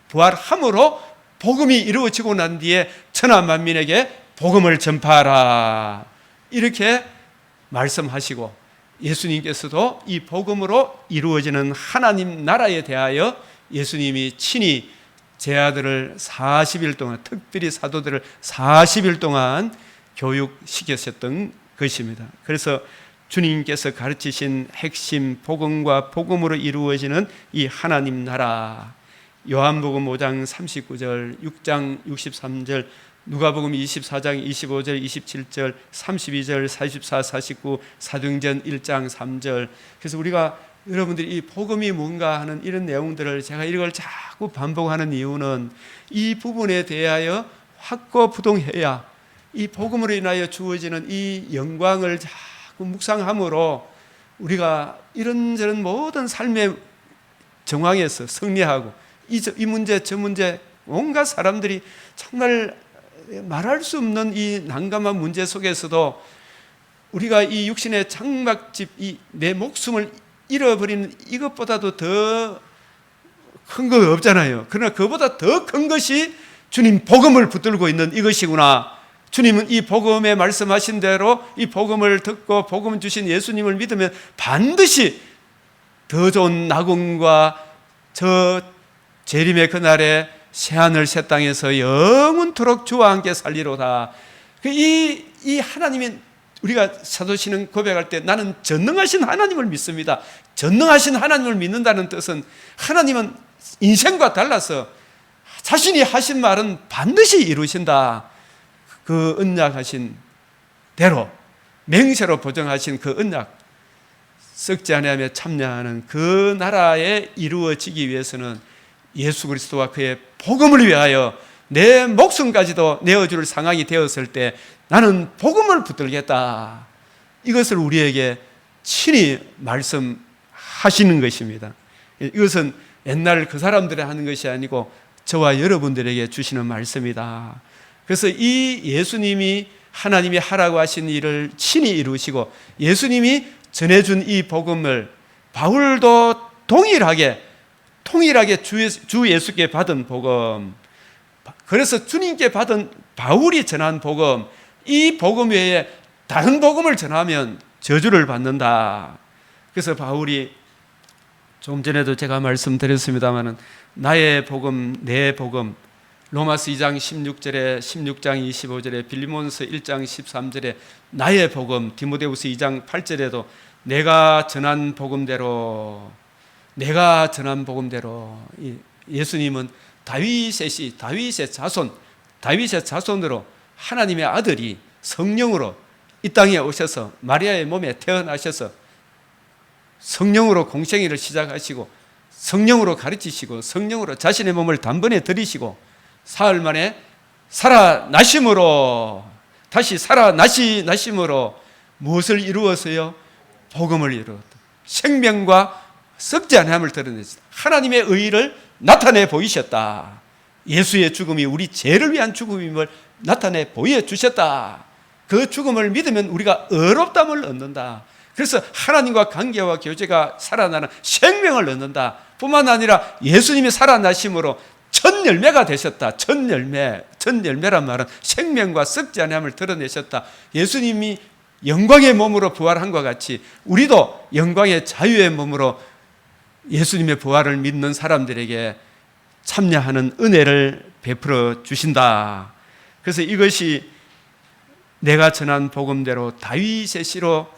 부활함으로 복음이 이루어지고 난 뒤에 천하 만민에게 복음을 전파하라 이렇게 말씀하시고, 예수님께서도 이 복음으로 이루어지는 하나님 나라에 대하여 예수님이 친히 제 아들을 40일 동안, 특별히 사도들을 40일 동안 교육시켰었던 것입니다. 그래서 주님께서 가르치신 핵심 복음과 복음으로 이루어지는 이 하나님 나라, 요한복음 5장 39절, 6장 63절, 누가복음 24장 25절, 27절, 32절, 44, 49, 사도행전 1장 3절. 그래서 우리가 여러분들이 이 복음이 뭔가 하는 이런 내용들을 제가 이걸 자꾸 반복하는 이유는 이 부분에 대하여 확고부동해야 이 복음으로 인하여 주어지는 이 영광을 자꾸 묵상함으로 우리가 이런저런 모든 삶의 정황에서 승리하고, 이 문제 저 문제 온갖 사람들이 정말 말할 수 없는 이 난감한 문제 속에서도 우리가 이 육신의 장막집, 이 내 목숨을 잃어버리는 이것보다도 더 큰 거 없잖아요. 그러나 그보다 더 큰 것이 주님 복음을 붙들고 있는 이것이구나. 주님은 이 복음에 말씀하신 대로 이 복음을 듣고 복음 주신 예수님을 믿으면 반드시 더 좋은 낙원과 저 재림의 그날에 새하늘 새 땅에서 영원토록 주와 함께 살리로다. 이 하나님이, 우리가 사도신은 고백할 때 나는 전능하신 하나님을 믿습니다. 전능하신 하나님을 믿는다는 뜻은 하나님은 인생과 달라서 자신이 하신 말은 반드시 이루신다. 그 언약하신 대로 맹세로 보정하신 그 언약, 썩지 아니하며 참여하는 그 나라에 이루어지기 위해서는 예수 그리스도와 그의 복음을 위하여 내 목숨까지도 내어줄 상황이 되었을 때 나는 복음을 붙들겠다. 이것을 우리에게 친히 말씀하시는 것입니다. 이것은 옛날 그 사람들이 하는 것이 아니고 저와 여러분들에게 주시는 말씀이다. 그래서 이 예수님이 하나님이 하라고 하신 일을 친히 이루시고, 예수님이 전해준 이 복음을 바울도 동일하게 주 예수께 받은 복음, 그래서 주님께 받은 바울이 전한 복음, 이 복음 외에 다른 복음을 전하면 저주를 받는다. 그래서 바울이 좀 전에도 제가 말씀드렸습니다마는 나의 복음, 내 복음, 로마서 2장 16절에 16장 25절에 빌리몬서 1장 13절에 나의 복음, 디모데후서 2장 8절에도 내가 전한 복음대로 예수님은 다윗의 자손으로 하나님의 아들이 성령으로 이 땅에 오셔서 마리아의 몸에 태어나셔서 성령으로 공생애를 시작하시고 성령으로 가르치시고 성령으로 자신의 몸을 단번에 들이시고 사흘 만에 살아나심으로, 다시 살아나심으로 무엇을 이루었어요? 복음을 이루었다. 생명과 썩지 아니함을 드러냈다. 하나님의 의를 나타내 보이셨다. 예수의 죽음이 우리 죄를 위한 죽음임을 나타내 보여주셨다. 그 죽음을 믿으면 우리가 의롭다함을 얻는다. 그래서 하나님과 관계와 교제가 살아나는 생명을 얻는다. 뿐만 아니라 예수님이 살아나심으로 첫 열매가 되셨다. 첫 열매란 말은 생명과 썩지 아니함을 드러내셨다. 예수님이 영광의 몸으로 부활한 것 같이 우리도 영광의 자유의 몸으로 예수님의 부활을 믿는 사람들에게 참여하는 은혜를 베풀어 주신다. 그래서 이것이 내가 전한 복음대로 다윗의 씨로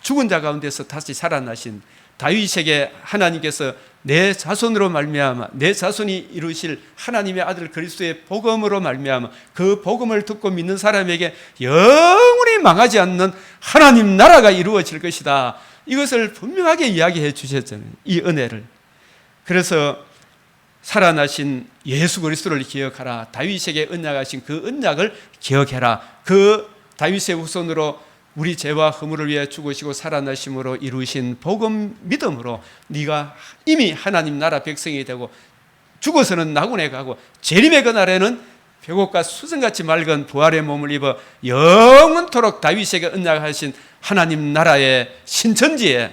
죽은 자 가운데서 다시 살아나신 다윗에게 하나님께서 내 자손으로 말미암아, 내 자손이 이루실 하나님의 아들 그리스도의 복음으로 말미암아 그 복음을 듣고 믿는 사람에게 영원히 망하지 않는 하나님 나라가 이루어질 것이다. 이것을 분명하게 이야기해 주셨잖아요. 이 은혜를. 그래서 살아나신 예수 그리스도를 기억하라. 다윗에게 언약하신 그 언약을 기억해라. 그 다윗의 후손으로 우리 죄와 허물을 위해 죽으시고 살아나심으로 이루신 복음 믿음으로 네가 이미 하나님 나라 백성이 되고 죽어서는 낙원에 가고 재림의 그날에는 벽옥과 수정같이 맑은 부활의 몸을 입어 영원토록 다윗에게 언약하신 하나님 나라의 신천지에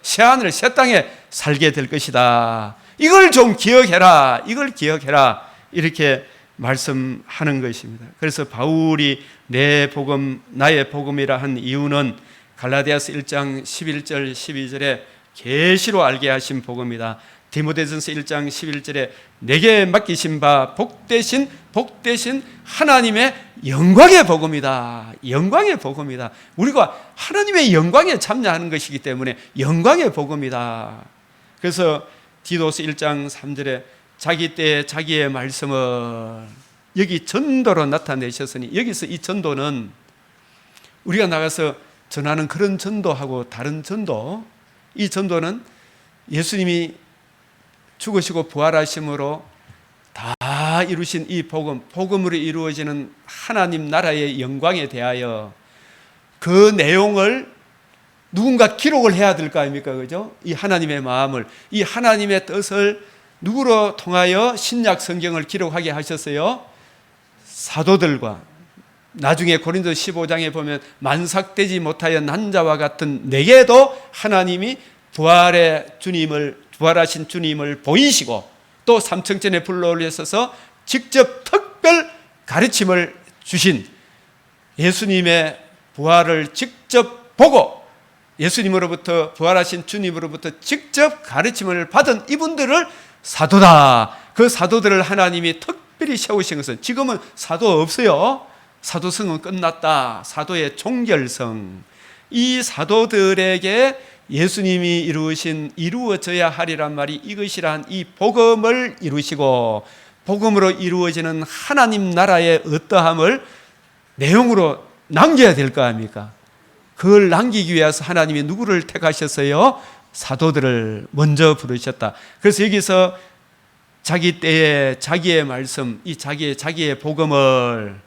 새하늘 새 땅에 살게 될 것이다. 이걸 좀 기억해라. 이걸 기억해라. 이렇게 말씀하는 것입니다. 그래서 바울이 내 복음, 나의 복음이라 한 이유는 갈라디아서 1장 11절 12절에 계시로 알게 하신 복음이다. 디모데전서 1장 11절에 내게 맡기신 바 복되신 하나님의 영광의 복음이다. 영광의 복음이다. 우리가 하나님의 영광에 참여하는 것이기 때문에 영광의 복음이다. 그래서 디도서 1장 3절에 자기 때에 자기의 말씀을 여기 전도로 나타내셨으니, 여기서 이 전도는 우리가 나가서 전하는 그런 전도하고 다른 전도, 이 전도는 예수님이 죽으시고 부활하심으로 다 이루신 이 복음으로 이루어지는 하나님 나라의 영광에 대하여 그 내용을 누군가 기록을 해야 될 거 아닙니까? 그죠? 이 하나님의 마음을, 이 하나님의 뜻을 누구로 통하여 신약 성경을 기록하게 하셨어요? 사도들과, 나중에 고린도 15장에 보면 만삭되지 못하여 난 자와 같은 내게도 하나님이 부활하신 주님을 보이시고 또 삼층전에 불러올리셔서 직접 특별 가르침을 주신, 예수님의 부활을 직접 보고 예수님으로부터, 부활하신 주님으로부터 직접 가르침을 받은 이분들을 사도다. 그 사도들을 하나님이 특별히 세우신 것은, 지금은 사도 없어요. 사도성은 끝났다. 사도의 종결성. 이 사도들에게 예수님이 이루어져야 하리란 말이 이것이란 이 복음을 이루시고, 복음으로 이루어지는 하나님 나라의 어떠함을 내용으로 남겨야 될 거 아닙니까? 그걸 남기기 위해서 하나님이 누구를 택하셨어요? 사도들을 먼저 부르셨다. 그래서 여기서 자기 때에 자기의 말씀, 이 자기의 복음을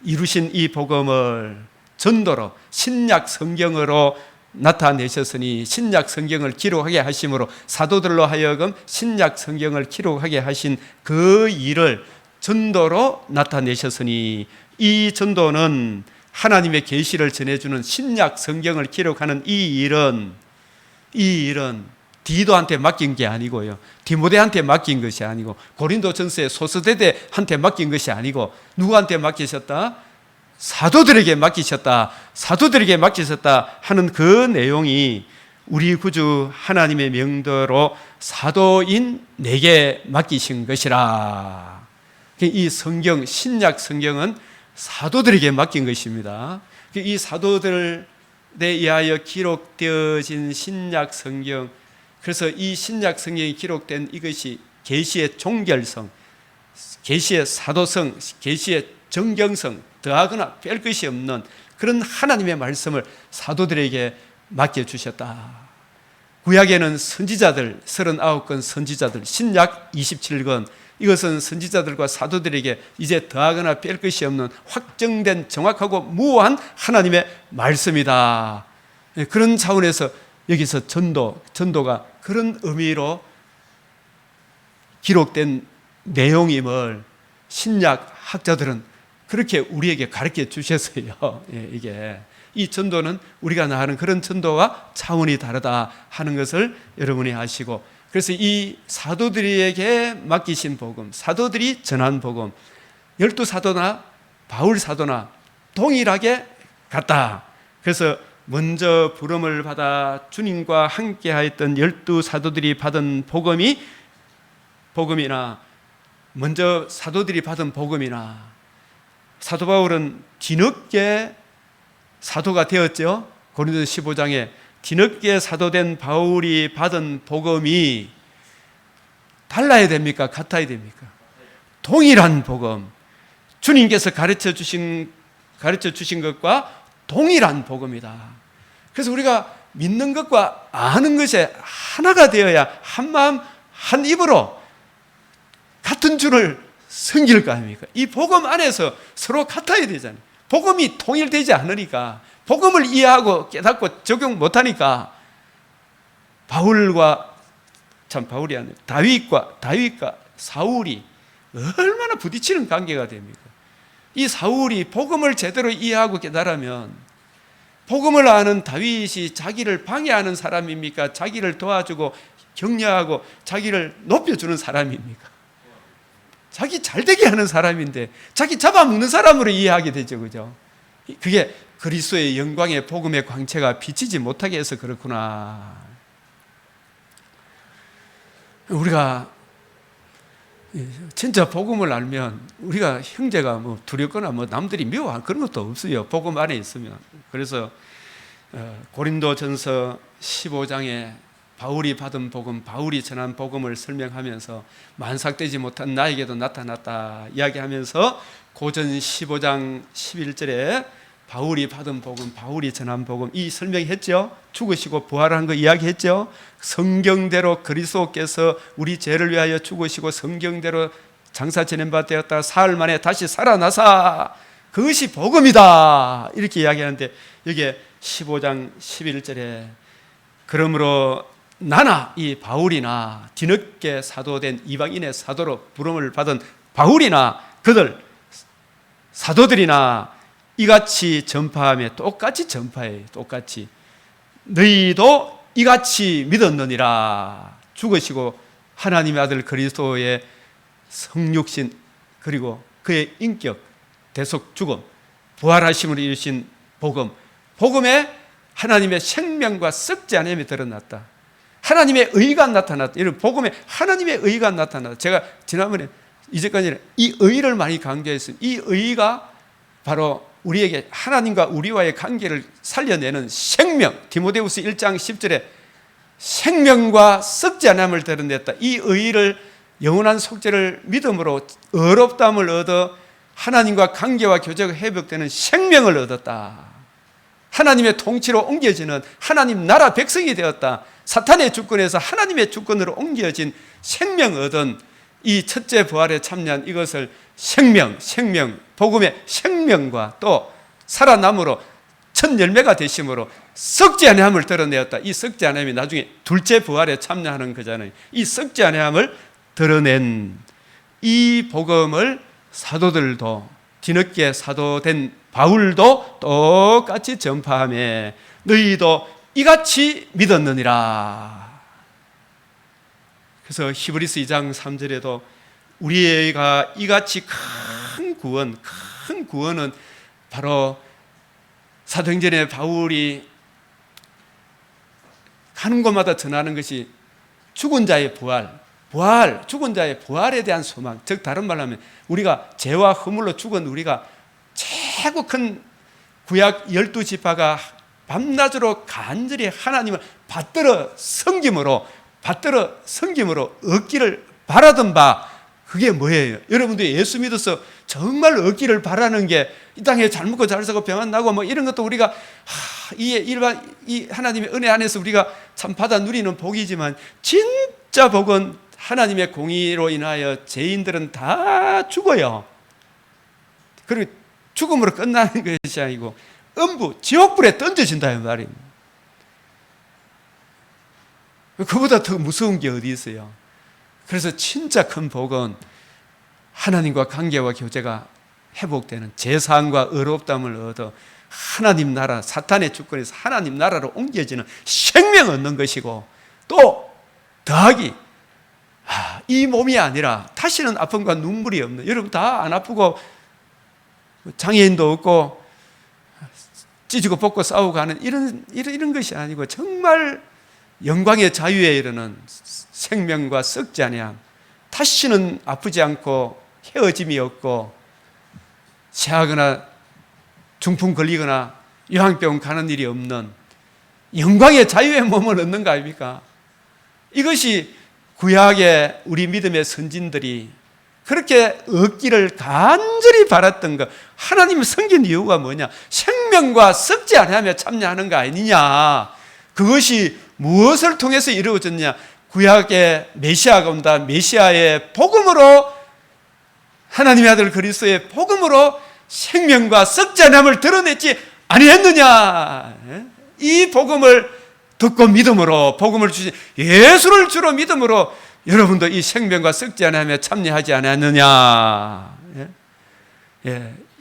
이루신 이 복음을 전도로 신약 성경으로 나타내셨으니, 신약 성경을 기록하게 하심으로 사도들로 하여금 신약 성경을 기록하게 하신 그 일을 전도로 나타내셨으니, 이 전도는 하나님의 계시를 전해주는 신약 성경을 기록하는 이 일은 디도한테 맡긴 게 아니고요, 디모데한테 맡긴 것이 아니고, 고린도전서의 소스데데한테 맡긴 것이 아니고, 누구한테 맡기셨다? 사도들에게 맡기셨다. 사도들에게 맡기셨다 하는 그 내용이 우리 구주 하나님의 명도로 사도인 내게 맡기신 것이라. 이 성경, 신약 성경은 사도들에게 맡긴 것입니다. 이 사도들에 의하여 기록되어진 신약 성경, 그래서 이 신약 성경이 기록된 이것이 계시의 종결성, 계시의 사도성, 계시의 정경성, 더하거나 뺄 것이 없는 그런 하나님의 말씀을 사도들에게 맡겨주셨다. 구약에는 선지자들 39건 선지자들, 신약 27건, 이것은 선지자들과 사도들에게 이제 더하거나 뺄 것이 없는 확정된 정확하고 무한 하나님의 말씀이다. 그런 차원에서 여기서 전도가 그런 의미로 기록된 내용임을 신약 학자들은 그렇게 우리에게 가르쳐 주셨어요. 이게 이 전도는 우리가 나가는 그런 전도와 차원이 다르다 하는 것을 여러분이 아시고, 그래서 이 사도들에게 맡기신 복음, 사도들이 전한 복음, 12사도나 바울 사도나 동일하게 같다. 그래서 먼저 부름을 받아 주님과 함께 하였던 12사도들이 받은 복음이나 먼저 사도들이 받은 복음이나, 사도 바울은 뒤늦게 사도가 되었죠. 고린도서 15장에 뒤늦게 사도된 바울이 받은 복음이 달라야 됩니까? 같아야 됩니까? 동일한 복음, 주님께서 가르쳐 주신 것과 동일한 복음이다. 그래서 우리가 믿는 것과 아는 것이 하나가 되어야 한 마음 한 입으로 같은 주를 섬길 거 아닙니까? 이 복음 안에서 서로 같아야 되잖아요. 복음이 통일되지 않으니까, 복음을 이해하고 깨닫고 적용 못하니까 다윗과 사울이 얼마나 부딪히는 관계가 됩니까? 이 사울이 복음을 제대로 이해하고 깨달으면, 복음을 아는 다윗이 자기를 방해하는 사람입니까? 자기를 도와주고 격려하고 자기를 높여주는 사람입니까? 자기 잘되게 하는 사람인데 자기 잡아먹는 사람으로 이해하게 되죠. 그죠? 그게 그리스도의 영광의 복음의 광채가 비치지 못하게 해서 그렇구나. 우리가 진짜 복음을 알면 우리가 형제가 뭐 두렵거나 뭐 남들이 미워하는 그런 것도 없어요. 복음 안에 있으면. 그래서 고린도전서 15장에 바울이 받은 복음, 바울이 전한 복음을 설명하면서 만삭되지 못한 나에게도 나타났다 이야기하면서 고전 15장 11절에 바울이 받은 복음, 바울이 전한 복음 이 설명했죠. 죽으시고 부활한 거 이야기했죠. 성경대로 그리스도께서 우리 죄를 위하여 죽으시고 성경대로 장사 지낸 바 되었다가 사흘 만에 다시 살아나사 그것이 복음이다 이렇게 이야기하는데 여기에 15장 11절에 그러므로 나나 이 바울이나 뒤늦게 사도된 이방인의 사도로 부름을 받은 바울이나 그들 사도들이나 이같이 전파하며 똑같이 전파해요. 똑같이 너희도 이같이 믿었느니라. 죽으시고 하나님의 아들 그리스도의 성육신 그리고 그의 인격 대속 죽음 부활하심으로 이루신 복음 복음에 하나님의 생명과 썩지 않음이 드러났다. 하나님의 의가 나타났다. 이런 복음에 하나님의 의가 나타났다. 제가 지난번에 이제까지는 이 의를 많이 강조했습니다. 이 의가 바로 우리에게 하나님과 우리와의 관계를 살려내는 생명 디모데후서 1장 10절에 생명과 썩지 않음을 드러냈다. 이 의를 영원한 속죄를 믿음으로 의롭다함을 얻어 하나님과 관계와 교제가 회복되는 생명을 얻었다. 하나님의 통치로 옮겨지는 하나님 나라 백성이 되었다. 사탄의 주권에서 하나님의 주권으로 옮겨진 생명 얻은 이 첫째 부활에 참여한 이것을 생명, 복음의 생명과 또 살아남으로 첫 열매가 되심으로 썩지 아니함을 드러내었다. 이 썩지 아니함이 나중에 둘째 부활에 참여하는 거잖아요. 이 썩지 아니함을 드러낸 이 복음을 사도들도 뒤늦게 사도된 바울도 똑같이 전파하며 너희도 이같이 믿었느니라. 그래서 히브리서 2장 3절에도 우리가 이같이 큰 구원은 바로 사도행전에 바울이 가는 곳마다 전하는 것이 죽은 자의 부활, 죽은 자의 부활에 대한 소망. 즉 다른 말로 하면 우리가 죄와 허물로 죽은 우리가 최고 큰 구약 12지파가 밤낮으로 간절히 하나님을 받들어 섬김으로 얻기를 바라던 바 그게 뭐예요? 여러분들 예수 믿어서 정말 얻기를 바라는 게 이 땅에 잘 먹고 잘 사고 병 안 나고 뭐 이런 것도 우리가 이 하나님의 은혜 안에서 우리가 참 받아 누리는 복이지만 진짜 복은 하나님의 공의로 인하여 죄인들은 다 죽어요. 그리고 죽음으로 끝나는 것이 아니고 음부 지옥불에 던져진다 이 말입니다. 그보다 더 무서운 게 어디 있어요? 그래서 진짜 큰 복은 하나님과 관계와 교제가 회복되는 제사함과 의롭다함을 얻어 하나님 나라 사탄의 주권에서 하나님 나라로 옮겨지는 생명 얻는 것이고 또 더하기 이 몸이 아니라 다시는 아픔과 눈물이 없는 여러분 다 안 아프고 장애인도 없고 찢고 벗고 싸우고 하는 이런 것이 아니고 정말 영광의 자유에 이르는 생명과 썩지 아니함 다시는 아프지 않고 헤어짐이 없고 체하거나 중풍 걸리거나 요양병 가는 일이 없는 영광의 자유의 몸을 얻는 거 아닙니까? 이것이 구약의 우리 믿음의 선진들이 그렇게 얻기를 간절히 바랐던 것 하나님을 섬긴 이유가 뭐냐? 생명과 썩지 아니하며 참여하는 거 아니냐? 그것이 무엇을 통해서 이루어졌냐? 구약의 메시아가 온다. 메시아의 복음으로 하나님의 아들 그리스도의 복음으로 생명과 썩지 않음을 드러냈지 아니했느냐? 이 복음을 듣고 믿음으로 복음을 주신 예수를 주로 믿음으로 여러분도 이 생명과 썩지 않음에 참여하지 않았느냐?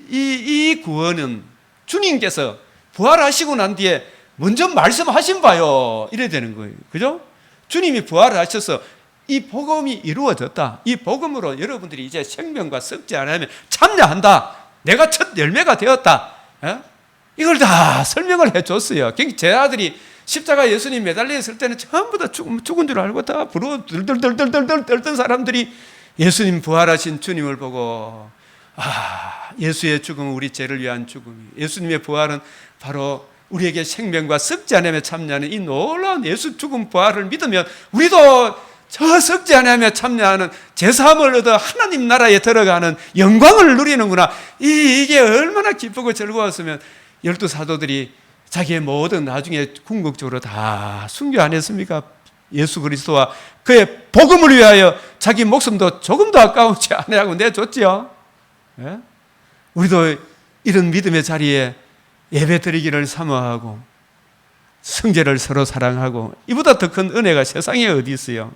이 구원은 주님께서 부활하시고 난 뒤에 먼저 말씀하신 바요. 이래야 되는 거예요. 그죠? 주님이 부활을 하셔서 이 복음이 이루어졌다. 이 복음으로 여러분들이 이제 생명과 썩지 않으면 참여한다. 내가 첫 열매가 되었다. 이걸 다 설명을 해줬어요. 제 아들이 십자가 예수님 매달려 있을 때는 전부 다 죽은 줄 알고 다 부러워 들들들들들 떨던 사람들이 예수님 부활하신 주님을 보고 예수의 죽음은 우리 죄를 위한 죽음이, 예수님의 부활은 바로 우리에게 생명과 썩지 않으며 참여하는 이 놀라운 예수 죽음 부활을 믿으면 우리도 저 썩지 않으며 참여하는 제사함을 얻어 하나님 나라에 들어가는 영광을 누리는구나. 이게 얼마나 기쁘고 즐거웠으면 12사도들이 자기의 모든 나중에 궁극적으로 다 순교 안 했습니까? 예수 그리스도와 그의 복음을 위하여 자기 목숨도 조금도 아까우지 않으라고 내줬지요. 예? 우리도 이런 믿음의 자리에 예배 드리기를 사모하고 성제를 서로 사랑하고 이보다 더 큰 은혜가 세상에 어디 있어요?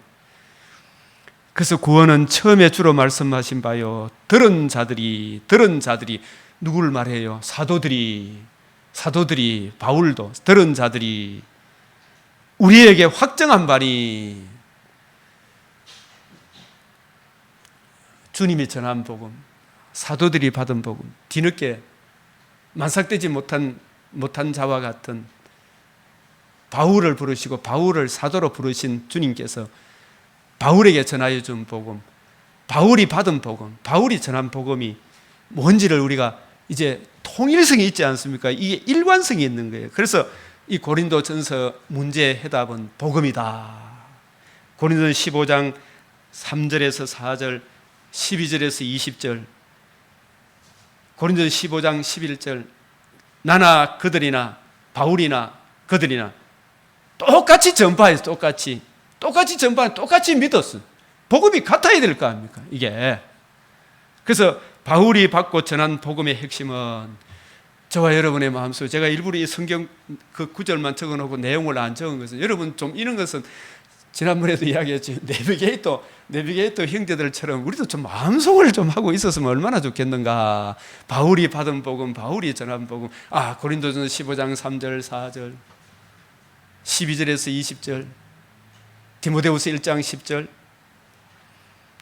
그래서 구원은 처음에 주로 말씀하신 바요, 들은 자들이 누구를 말해요? 사도들이 바울도 들은 자들이 우리에게 확정한 바니 주님이 전한 복음, 사도들이 받은 복음, 뒤늦게 만삭되지 못한 자와 같은 바울을 부르시고 바울을 사도로 부르신 주님께서 바울에게 전하여 준 복음, 바울이 받은 복음, 바울이 전한 복음이 뭔지를 우리가 이제 통일성이 있지 않습니까? 이게 일관성이 있는 거예요. 그래서 이 고린도전서 문제의 해답은 복음이다. 고린도전 15장 3절에서 4절, 12절에서 20절, 고린도전 15장 11절, 나나 그들이나 바울이나 그들이나 똑같이 전파해서 똑같이 전파해 똑같이 믿었어. 복음이 같아야 될 거 아닙니까? 이게. 그래서 바울이 받고 전한 복음의 핵심은 저와 여러분의 마음속, 제가 일부러 이 성경 그 구절만 적어놓고 내용을 안 적은 것은, 여러분 좀 이런 것은 지난번에도 이야기했지, 내비게이터 형제들처럼 우리도 좀 마음속을 좀 하고 있었으면 얼마나 좋겠는가. 바울이 받은 복음, 바울이 전한 복음, 고린도전서 15장 3절 4절 12절에서 20절, 디모데후서 1장 10절,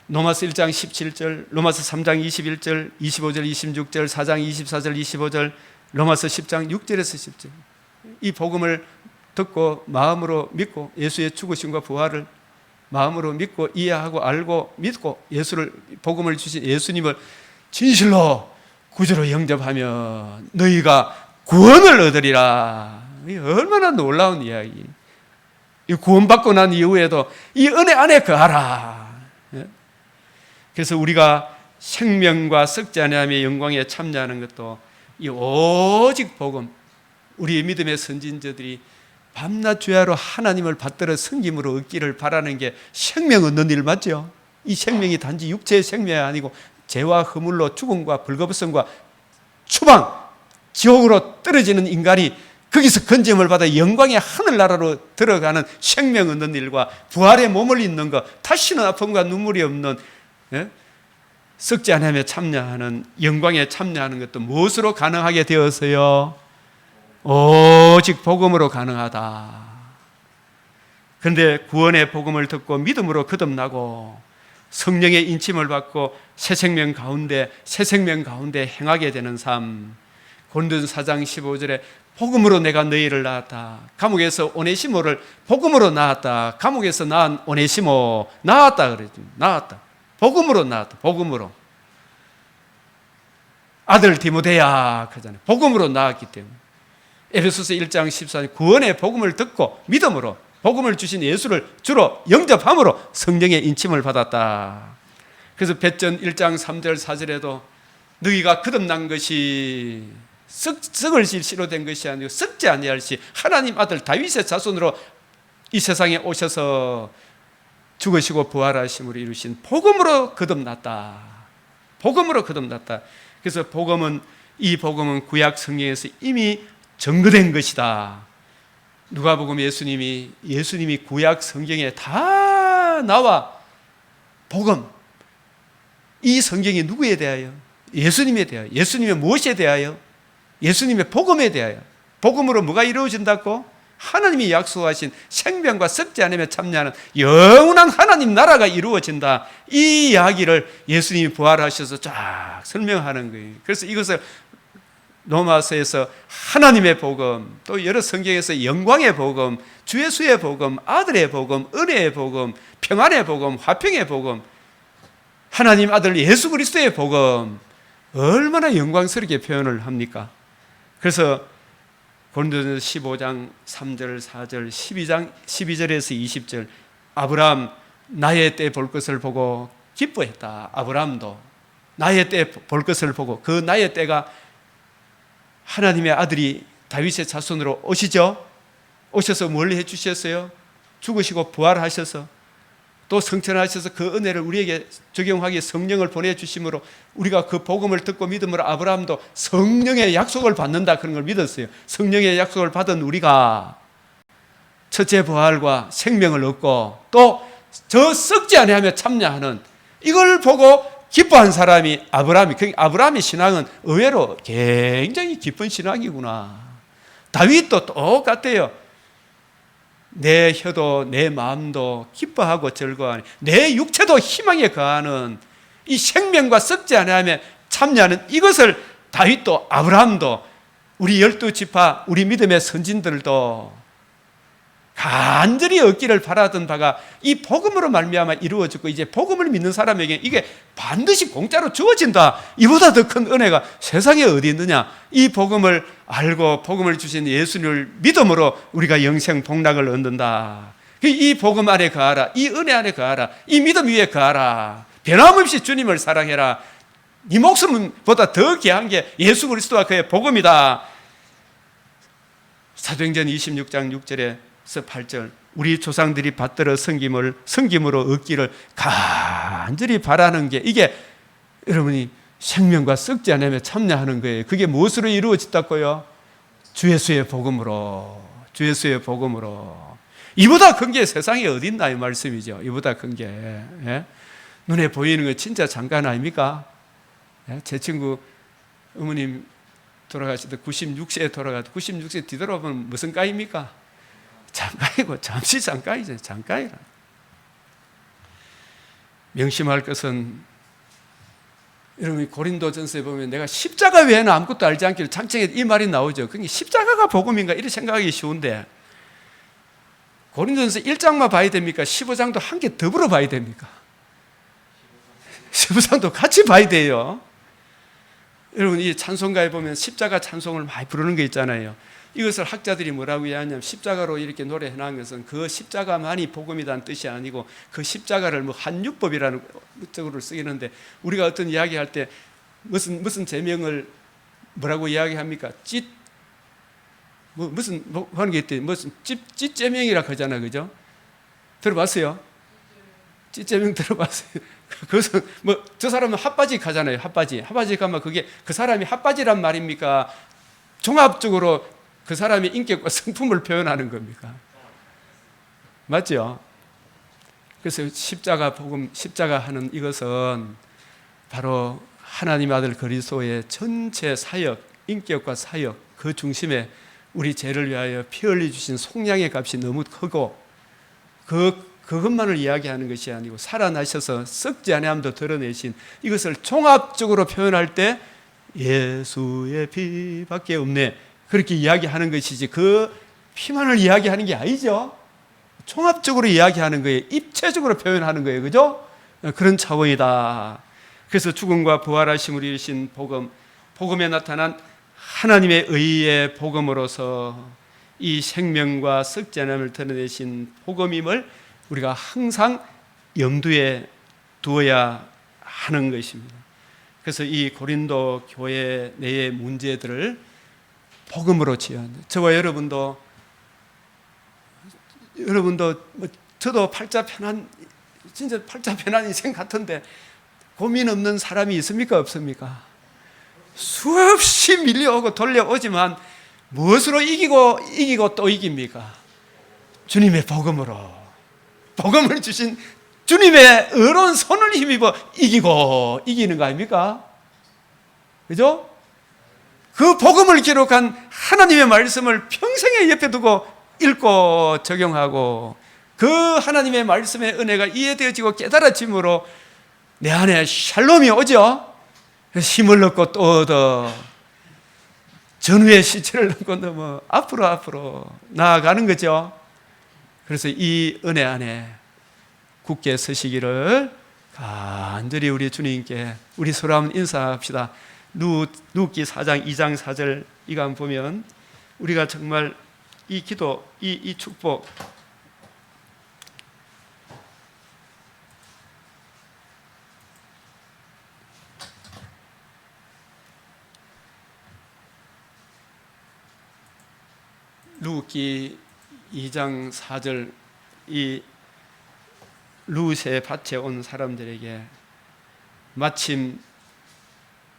로마서 1장 17절, 로마서 3장 21절, 25절, 26절, 4장 24절, 25절, 로마서 10장 6절에서 10절. 이 복음을 듣고 마음으로 믿고 예수의 죽으심과 부활을 마음으로 믿고 이해하고 알고 믿고 복음을 주신 예수님을 진실로 구주로 영접하면 너희가 구원을 얻으리라. 얼마나 놀라운 이야기. 이 구원받고 난 이후에도 이 은혜 안에 거하라. 그래서 우리가 생명과 썩지 아니하며 영광에 참여하는 것도 이 오직 복음, 우리 믿음의 선진자들이 밤낮 주야로 하나님을 받들어 섬김으로 얻기를 바라는 게 생명 얻는 일 맞죠? 이 생명이 단지 육체의 생명이 아니고 죄와 허물로 죽음과 벌거벗음과 추방, 지옥으로 떨어지는 인간이 거기서 건짐을 받아 영광의 하늘나라로 들어가는 생명 얻는 일과 부활의 몸을 입는 것, 다시는 아픔과 눈물이 없는, 썩지 않으며 참여하는, 영광에 참여하는 것도 무엇으로 가능하게 되었어요? 오직 복음으로 가능하다. 그런데 구원의 복음을 듣고 믿음으로 거듭나고 성령의 인침을 받고 새 생명 가운데 행하게 되는 삶. 고린도전 4장 15절에 복음으로 내가 너희를 낳았다. 감옥에서 오네시모를 복음으로 낳았다. 감옥에서 낳은 오네시모 낳았다 그랬죠. 낳았다. 복음으로 낳았다. 복음으로. 아들 디모데야 그러잖아요. 복음으로 낳았기 때문에. 에베소서 1장 14절 구원의 복음을 듣고 믿음으로 복음을 주신 예수를 주로 영접함으로 성령의 인침을 받았다. 그래서 베전 1장 3절 4절에도 너희가 거듭난 것이 썩을 씨로 된 것이 아니고 썩지 아니할 씨 하나님 아들 다윗의 자손으로 이 세상에 오셔서 죽으시고 부활하심으로 이루신 복음으로 거듭났다. 복음으로 거듭났다. 그래서 이 복음은 구약 성경에서 이미 증거된 것이다. 누가복음 예수님이 구약 성경에 다 나와 복음, 이 성경이 누구에 대하여? 예수님에 대하여. 예수님의 무엇에 대하여? 예수님의 복음에 대하여. 복음으로 뭐가 이루어진다고? 하나님이 약속하신 생명과 썩지 않으며 참여하는 영원한 하나님 나라가 이루어진다. 이 이야기를 예수님이 부활하셔서 쫙 설명하는 거예요. 그래서 이것을 로마서에서 하나님의 복음, 또 여러 성경에서 영광의 복음, 주 예수의 복음, 아들의 복음, 은혜의 복음, 평안의 복음, 화평의 복음, 하나님 아들 예수 그리스도의 복음, 얼마나 영광스럽게 표현을 합니까? 그래서 고린도전서 15장 3절, 4절, 12절에서 20절, 아브라함 나의 때 볼 것을 보고 기뻐했다. 아브라함도 나의 때 볼 것을 보고, 그 나의 때가 하나님의 아들이 다윗의 자손으로 오시죠. 오셔서 뭘 해주셨어요? 죽으시고 부활하셔서 또 성천하셔서 그 은혜를 우리에게 적용하기에 성령을 보내주심으로 우리가 그 복음을 듣고 믿음으로 아브라함도 성령의 약속을 받는다, 그런 걸 믿었어요. 성령의 약속을 받은 우리가 첫째 부활과 생명을 얻고 또 저 썩지 아니하며 참여하는, 이걸 보고 기뻐한 사람이 아브라함의 신앙은 의외로 굉장히 깊은 신앙이구나. 다윗도 똑같아요. 내 혀도 내 마음도 기뻐하고 즐거워하니 내 육체도 희망에 거하는 이 생명과 썩지 아니하며 참여하는 이것을 다윗도 아브라함도 우리 12지파 우리 믿음의 선진들도 간절히 얻기를 바라던 바가 이 복음으로 말미암아 이루어지고, 이제 복음을 믿는 사람에게 이게 반드시 공짜로 주어진다. 이보다 더 큰 은혜가 세상에 어디 있느냐. 이 복음을 알고 복음을 주신 예수를 믿음으로 우리가 영생 복락을 얻는다. 이 복음 안에 거하라. 이 은혜 안에 거하라. 이 믿음 위에 거하라. 변함없이 주님을 사랑해라. 네 목숨보다 더 귀한 게 예수 그리스도와 그의 복음이다. 사도행전 26장 6절에 8절, 우리 조상들이 받들어 섬김으로 얻기를 간절히 바라는 게, 이게 여러분이 생명과 썩지 않으며 참여하는 거예요. 그게 무엇으로 이루어졌다고요? 주 예수의 복음으로. 주 예수의 복음으로. 이보다 큰 게 세상에 어디 있나 이 말씀이죠. 이보다 큰 게. 예? 눈에 보이는 거 진짜 잠깐 아닙니까? 예? 제 친구 어머님 돌아가시다 96세에 돌아가다 96세 뒤돌아보면 무슨 까입니까? 잠깐이고, 잠시 잠깐이죠. 잠깐이라. 명심할 것은, 여러분이 고린도전서에 보면 내가 십자가 외에는 아무것도 알지 않기를 창청에 이 말이 나오죠. 그게 십자가가 복음인가 이렇게 생각하기 쉬운데, 고린도전서 1장만 봐야 됩니까? 15장도 함께 더불어 봐야 됩니까? 15장도 같이 봐야 돼요. 여러분, 이 찬송가에 보면 십자가 찬송을 많이 부르는 게 있잖아요. 이것을 학자들이 뭐라고 이야기하냐면, 십자가로 이렇게 노래해 놓은 것은 그 십자가만이 복음이라는 뜻이 아니고 그 십자가를 뭐 한율법이라는 쪽으로 쓰이는데, 우리가 어떤 이야기할 때 무슨 제명을 뭐라고 이야기합니까? 무슨 하는 게 있대. 무슨 찌제명이라 하잖아, 그죠? 들어봤어요? 찌제명 들어봤어요? 그것은 뭐 저 사람은 핫바지 가잖아요. 핫바지 가면 그게 그 사람이 핫바지란 말입니까? 종합적으로 그 사람의 인격과 성품을 표현하는 겁니까? 맞죠? 그래서 십자가 복음, 십자가 하는 이것은 바로 하나님 아들 그리스도의 전체 사역, 인격과 사역, 그 중심에 우리 죄를 위하여 피 흘려 주신 속량의 값이 너무 크고, 그것만을 이야기하는 것이 아니고 살아나셔서 썩지 아니함도 드러내신 이것을 종합적으로 표현할 때 예수의 피밖에 없네, 그렇게 이야기하는 것이지 그 피만을 이야기하는 게 아니죠. 종합적으로 이야기하는 거예요. 입체적으로 표현하는 거예요. 그죠? 그런 차원이다. 그래서 죽음과 부활하심을 이루신 복음, 복음에 나타난 하나님의 의의 복음으로서 이 생명과 썩지 않음을 드러내신 복음임을 우리가 항상 염두에 두어야 하는 것입니다. 그래서 이 고린도 교회 내의 문제들을 복음으로 지은, 저와 여러분도 저도 진짜 팔자 편한 인생 같은데 고민 없는 사람이 있습니까? 없습니까? 수없이 밀려오고 돌려오지만 무엇으로 이기고 또 이깁니까? 주님의 복음으로. 복음을 주신 주님의 의로운 손을 힘입어 이기는 거 아닙니까? 그죠? 그 복음을 기록한 하나님의 말씀을 평생에 옆에 두고 읽고 적용하고 그 하나님의 말씀의 은혜가 이해되어지고 깨달아짐으로 내 안에 샬롬이 오죠. 힘을 얻고 또 얻어 전후의 시체를 넘고 넘어 앞으로 나아가는 거죠. 그래서 이 은혜 안에 굳게 서시기를 간절히 우리 주님께 우리 서로 한번 인사합시다. 누기 4장 2장 4절 이거 한번 보면 우리가 정말 이 기도, 이 축복 루기 2장 4절 이 루세 밭에 온 사람들에게 마침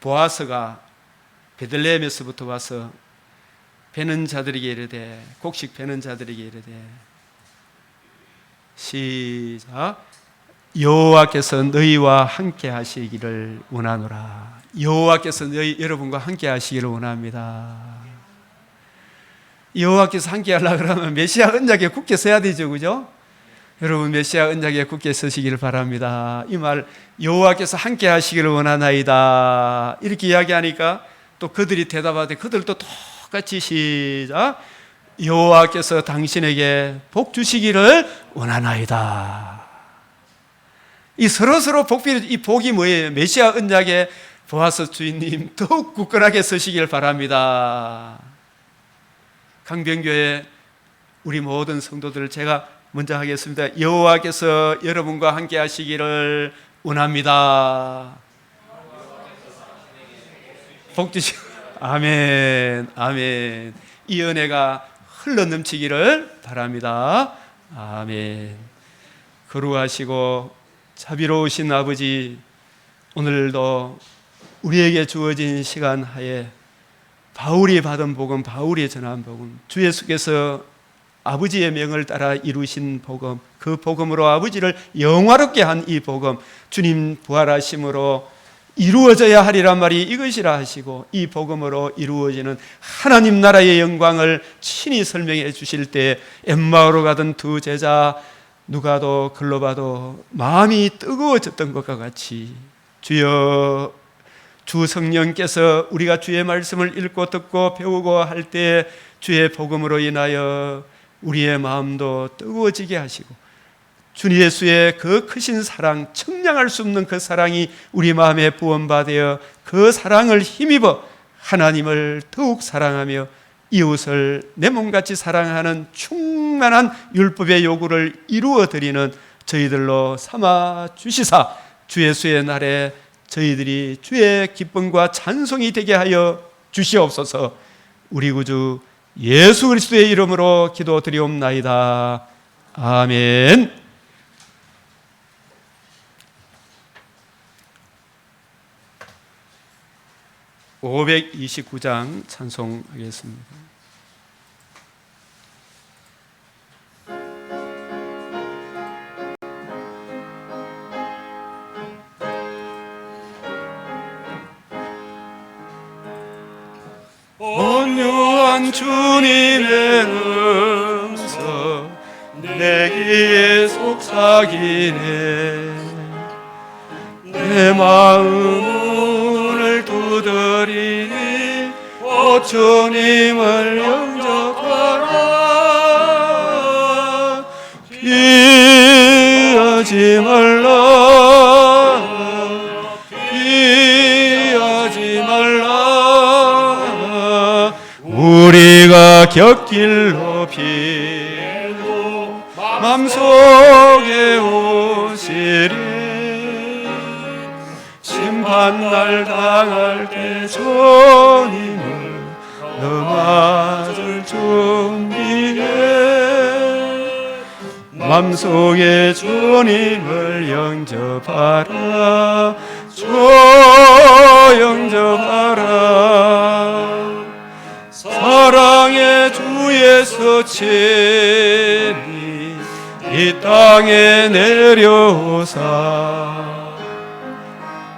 보아스가 베들레헴에서부터 와서 베는 자들에게 이르되 곡식 베는 자들에게 이르되 시작 여호와께서 너희와 함께 하시기를 원하노라. 여호와께서 여러분과 함께 하시기를 원합니다. 여호와께서 함께 하려고 그러면 메시아 언약에 굳게 서야 되죠, 그죠? 여러분 메시아 언약에 굳게 서시기를 바랍니다. 이 말 여호와께서 함께 하시기를 원하나이다 이렇게 이야기하니까 또 그들이 대답하되 그들도 똑같이 시작 여호와께서 당신에게 복 주시기를 원하나이다. 이 서로서로 이 복이 뭐예요? 메시아 언약에 보아스 주인님 더욱 굳건하게 서시기를 바랍니다. 강변교회 우리 모든 성도들을 제가 먼저 하겠습니다. 여호와께서 여러분과 함께 하시기를 원합니다. 복 주시고 아멘 아멘. 이 은혜가 흘러 넘치기를 바랍니다. 아멘. 거룩하시고 자비로우신 아버지, 오늘도 우리에게 주어진 시간 하에 바울이 받은 복음, 바울이 전한 복음, 주 예수께서 아버지의 명을 따라 이루신 복음, 그 복음으로 아버지를 영화롭게 한 이 복음, 주님 부활하심으로 이루어져야 하리란 말이 이것이라 하시고 이 복음으로 이루어지는 하나님 나라의 영광을 친히 설명해 주실 때 엠마오로 가던 두 제자 누가도 글로바도 마음이 뜨거워졌던 것과 같이 주여 주 성령께서 우리가 주의 말씀을 읽고 듣고 배우고 할 때 주의 복음으로 인하여 우리의 마음도 뜨거워지게 하시고 주 예수의 그 크신 사랑, 청량할 수 없는 그 사랑이 우리 마음에 부원받아 그 사랑을 힘입어 하나님을 더욱 사랑하며 이웃을 내 몸같이 사랑하는 충만한 율법의 요구를 이루어 드리는 저희들로 삼아 주시사 주 예수의 날에 저희들이 주의 기쁨과 찬송이 되게 하여 주시옵소서. 우리 구주 예수 그리스도의 이름으로 기도드리옵나이다. 아멘. (529장) 찬송하겠습니다. 온유한 주님의 음성 내 귀에 속삭이네. 내 마음을 두드리니 오 주님을 영접하라. 피하지 말라. 피하지 말라. 우리가 곁길로 빌고 맘속에 오시리. 심판날 당할 때 주님을 넘어질 준비해. 맘속에 주님을 영접하라. 주 영접하라. 사랑의 주 예수 친히 이 땅에 내려오사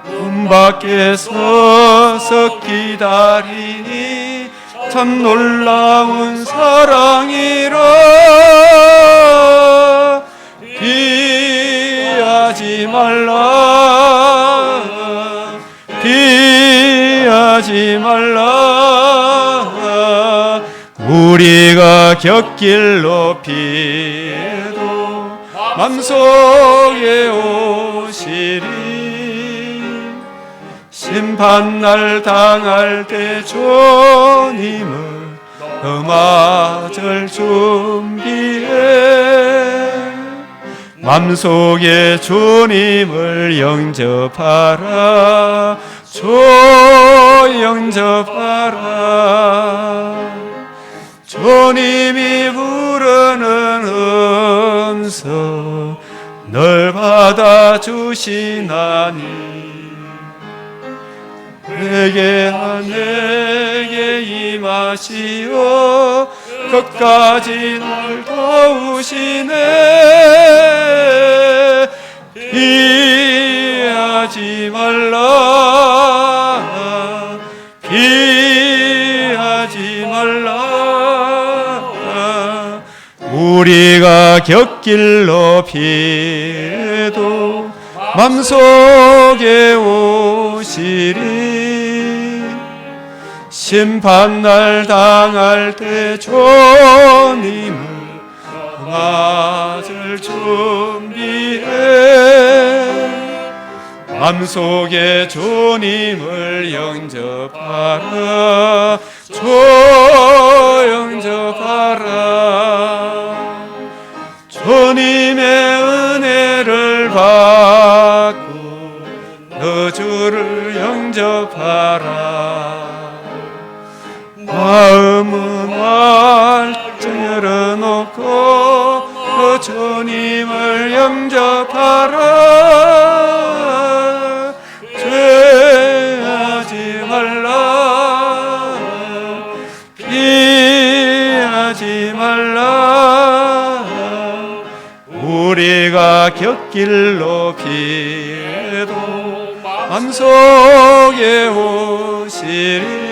문 밖에 서서 기다리니 참 놀라운 사랑이라. 피하지 말라, 피하지 말라. 우리가 곁길로 피해도 맘속에 오시리. 심판날 당할 때 주님을 더 맞을 준비해. 맘속에 주님을 영접하라, 주 영접하라. 주님이 부르는 음성 널 받아주시나니. 내게 임하시어 끝까지 널 도우시네. 피하지 말라, 피하지 말라. 우리가 곁길로 피해도 맘속에 오시리. 심판날 당할 때 주님을 맞을 준비해. 맘속에 주님을 영접하라, 주 영접하라. 주님의 은혜를 받고 너 주를 영접하라. 마음은 활짝 열어놓고 너 주님을 영접하라. 죄하지 말라, 피하지 말라. 우리가 곁길로 피해도 맘속에 오시리.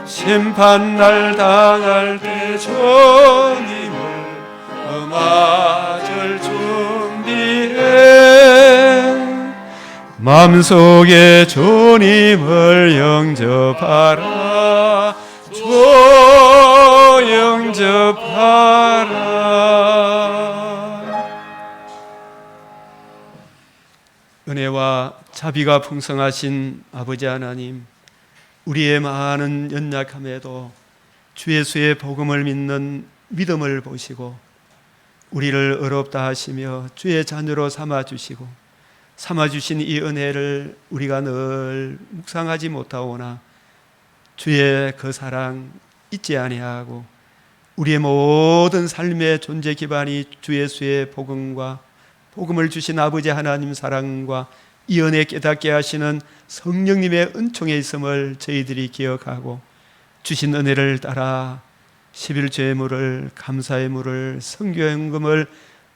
심판날 당할 때 주님을 맞을 준비해. 마음속에 주님을 영접하라, 주 영접하라. 은혜와 자비가 풍성하신 아버지 하나님, 우리의 많은 연약함에도 주 예수의 복음을 믿는 믿음을 보시고 우리를 의롭다 하시며 주의 자녀로 삼아주시고 삼아주신 이 은혜를 우리가 늘 묵상하지 못하오나 주의 그 사랑 잊지 아니하고 우리의 모든 삶의 존재 기반이 주 예수의 복음과 복음을 주신 아버지 하나님 사랑과 이 은혜 깨닫게 하시는 성령님의 은총에 있음을 저희들이 기억하고 주신 은혜를 따라 11조의 물을, 감사의 물을, 선교헌금을,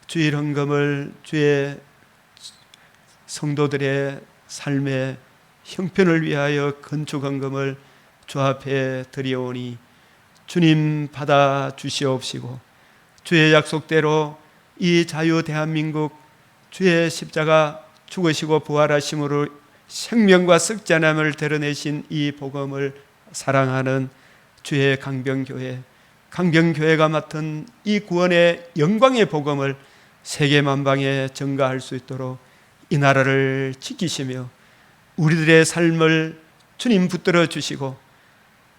주일 헌금을, 주의 성도들의 삶의 형편을 위하여 건축 헌금을 주 앞에 드리오니 주님 받아 주시옵시고 주의 약속대로 이 자유 대한민국 주의 십자가 죽으시고 부활하심으로 생명과 썩지 않음을 드러내신 이 복음을 사랑하는 주의 강병교회가 맡은 이 구원의 영광의 복음을 세계 만방에 전가할 수 있도록 이 나라를 지키시며 우리들의 삶을 주님 붙들어 주시고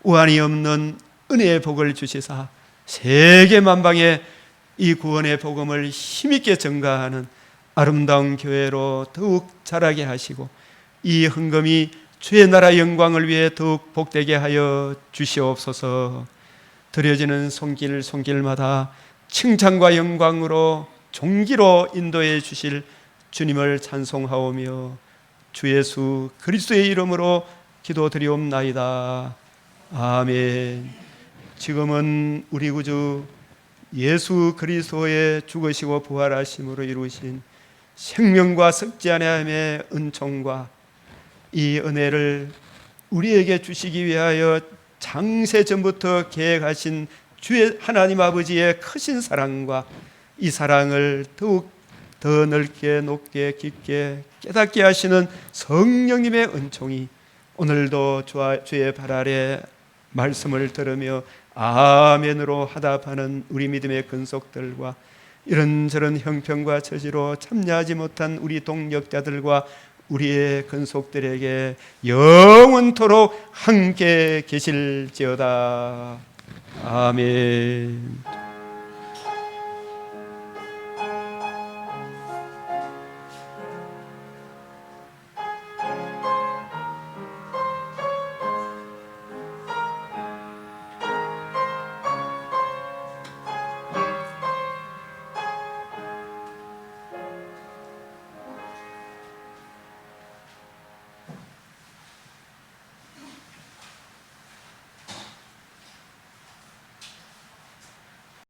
우한이 없는 은혜의 복을 주시사 세계 만방에 이 구원의 복음을 힘있게 전가하는 아름다운 교회로 더욱 자라게 하시고 이 헌금이 주의 나라 영광을 위해 더욱 복되게 하여 주시옵소서. 드려지는 손길마다 칭찬과 영광으로 종기로 인도해 주실 주님을 찬송하오며 주 예수 그리스도의 이름으로 기도드리옵나이다. 아멘. 지금은 우리 구주 예수 그리스도의 죽으시고 부활하심으로 이루신 생명과 썩지 아니함의 은총과 이 은혜를 우리에게 주시기 위하여 창세 전부터 계획하신 주의 하나님 아버지의 크신 사랑과 이 사랑을 더욱 더 넓게 높게 깊게 깨닫게 하시는 성령님의 은총이 오늘도 주의 발 아래 말씀을 들으며 아멘으로 화답하는 우리 믿음의 근속들과 이런저런 형편과 처지로 참여하지 못한 우리 동역자들과 우리의 근속들에게 영원토록 함께 계실지어다. 아멘.